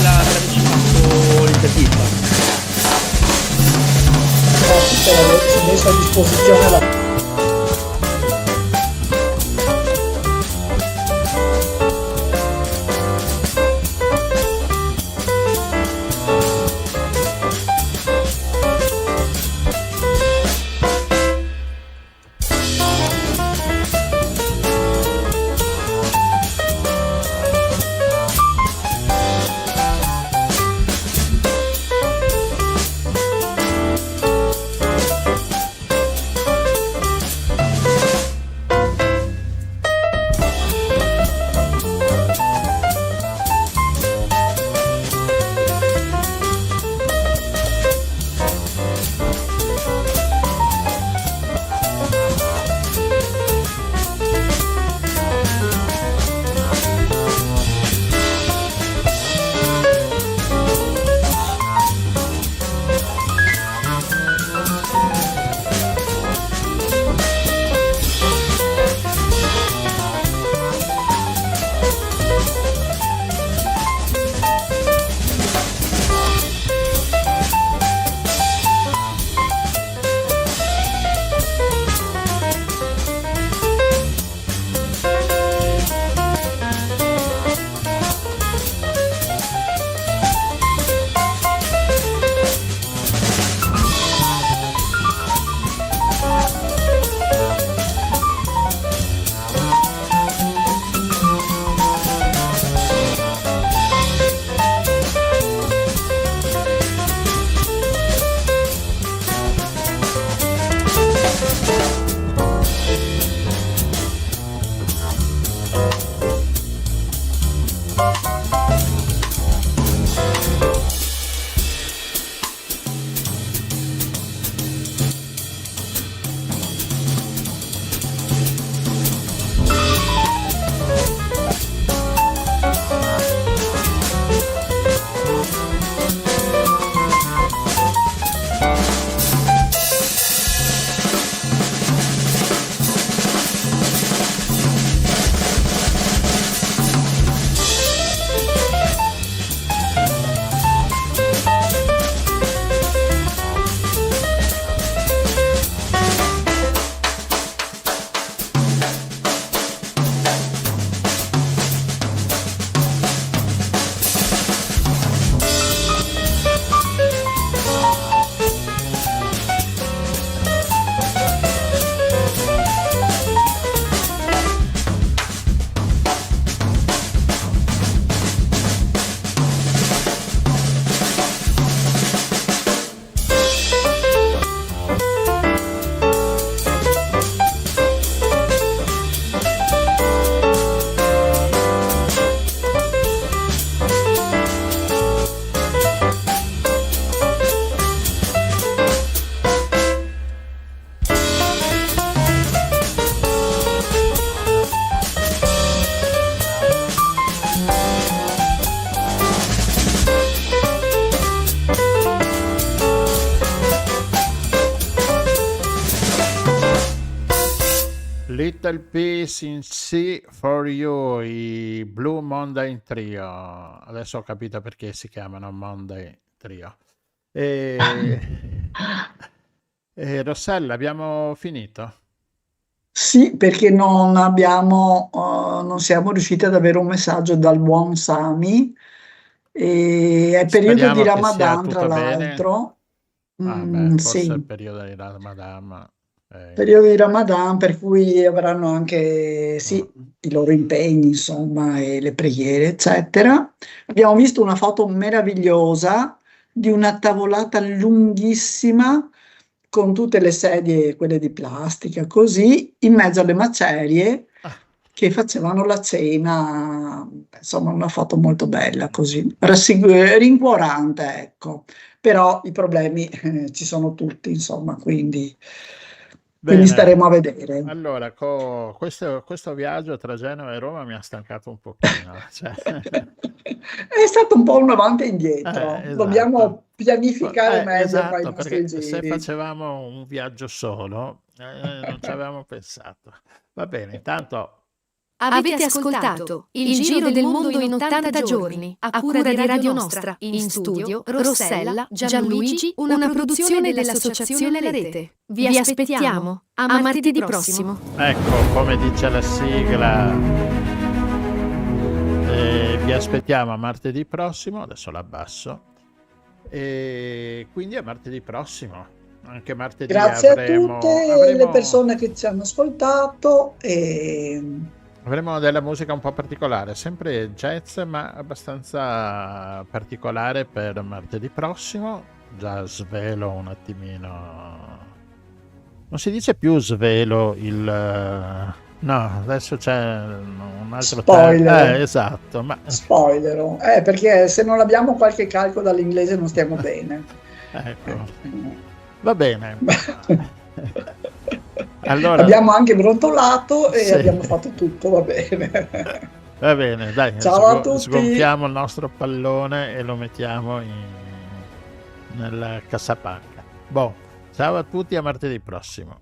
averci fatto l'intervista. Per averci messo a disposizione la... Little Piece in Sea for You, i Blue Monday Trio. Adesso ho capito perché si chiamano Monday Trio. Rossella, abbiamo finito? Sì, perché non siamo riusciti ad avere un messaggio dal buon Sami. È periodo di Ramadan, tra l'altro. Forse sì. è il periodo di Ramadan. Periodo di Ramadan, per cui avranno anche i loro impegni, insomma, e le preghiere, eccetera. Abbiamo visto una foto meravigliosa di una tavolata lunghissima con tutte le sedie, quelle di plastica, così, in mezzo alle macerie che facevano la cena. Insomma, una foto molto bella, così, rincuorante, ecco. Però i problemi ci sono tutti, insomma, quindi staremo a vedere. Allora, questo viaggio tra Genova e Roma mi ha stancato un pochino. Cioè. È stato un po' un avanti e indietro. Esatto. Dobbiamo pianificare meglio poi i nostri giri. Se facevamo un viaggio solo, non ci avevamo pensato. Va bene, intanto... Avete ascoltato Il Giro del Mondo in 80 giorni, a cura di Radio Nostra, in studio Rossella, Gianluigi, una produzione dell'Associazione La Rete. Vi aspettiamo a martedì prossimo. Ecco, come dice la sigla, vi aspettiamo a martedì prossimo, adesso l'abbasso, e quindi a martedì prossimo. Anche martedì Grazie a tutte le persone che ci hanno ascoltato e... Avremo della musica un po' particolare, sempre jazz, ma abbastanza particolare per martedì prossimo. Già svelo un attimino. Non si dice più svelo il... No, adesso c'è un altro spoiler. Esatto. Ma... Spoilero. Perché se non abbiamo qualche calco dall'inglese non stiamo bene. Ecco. Va bene. Allora, abbiamo anche brontolato e abbiamo fatto tutto, va bene. Va bene, dai, ciao a tutti. Sgonfiamo il nostro pallone e lo mettiamo nella cassapanca. Ciao a tutti, a martedì prossimo.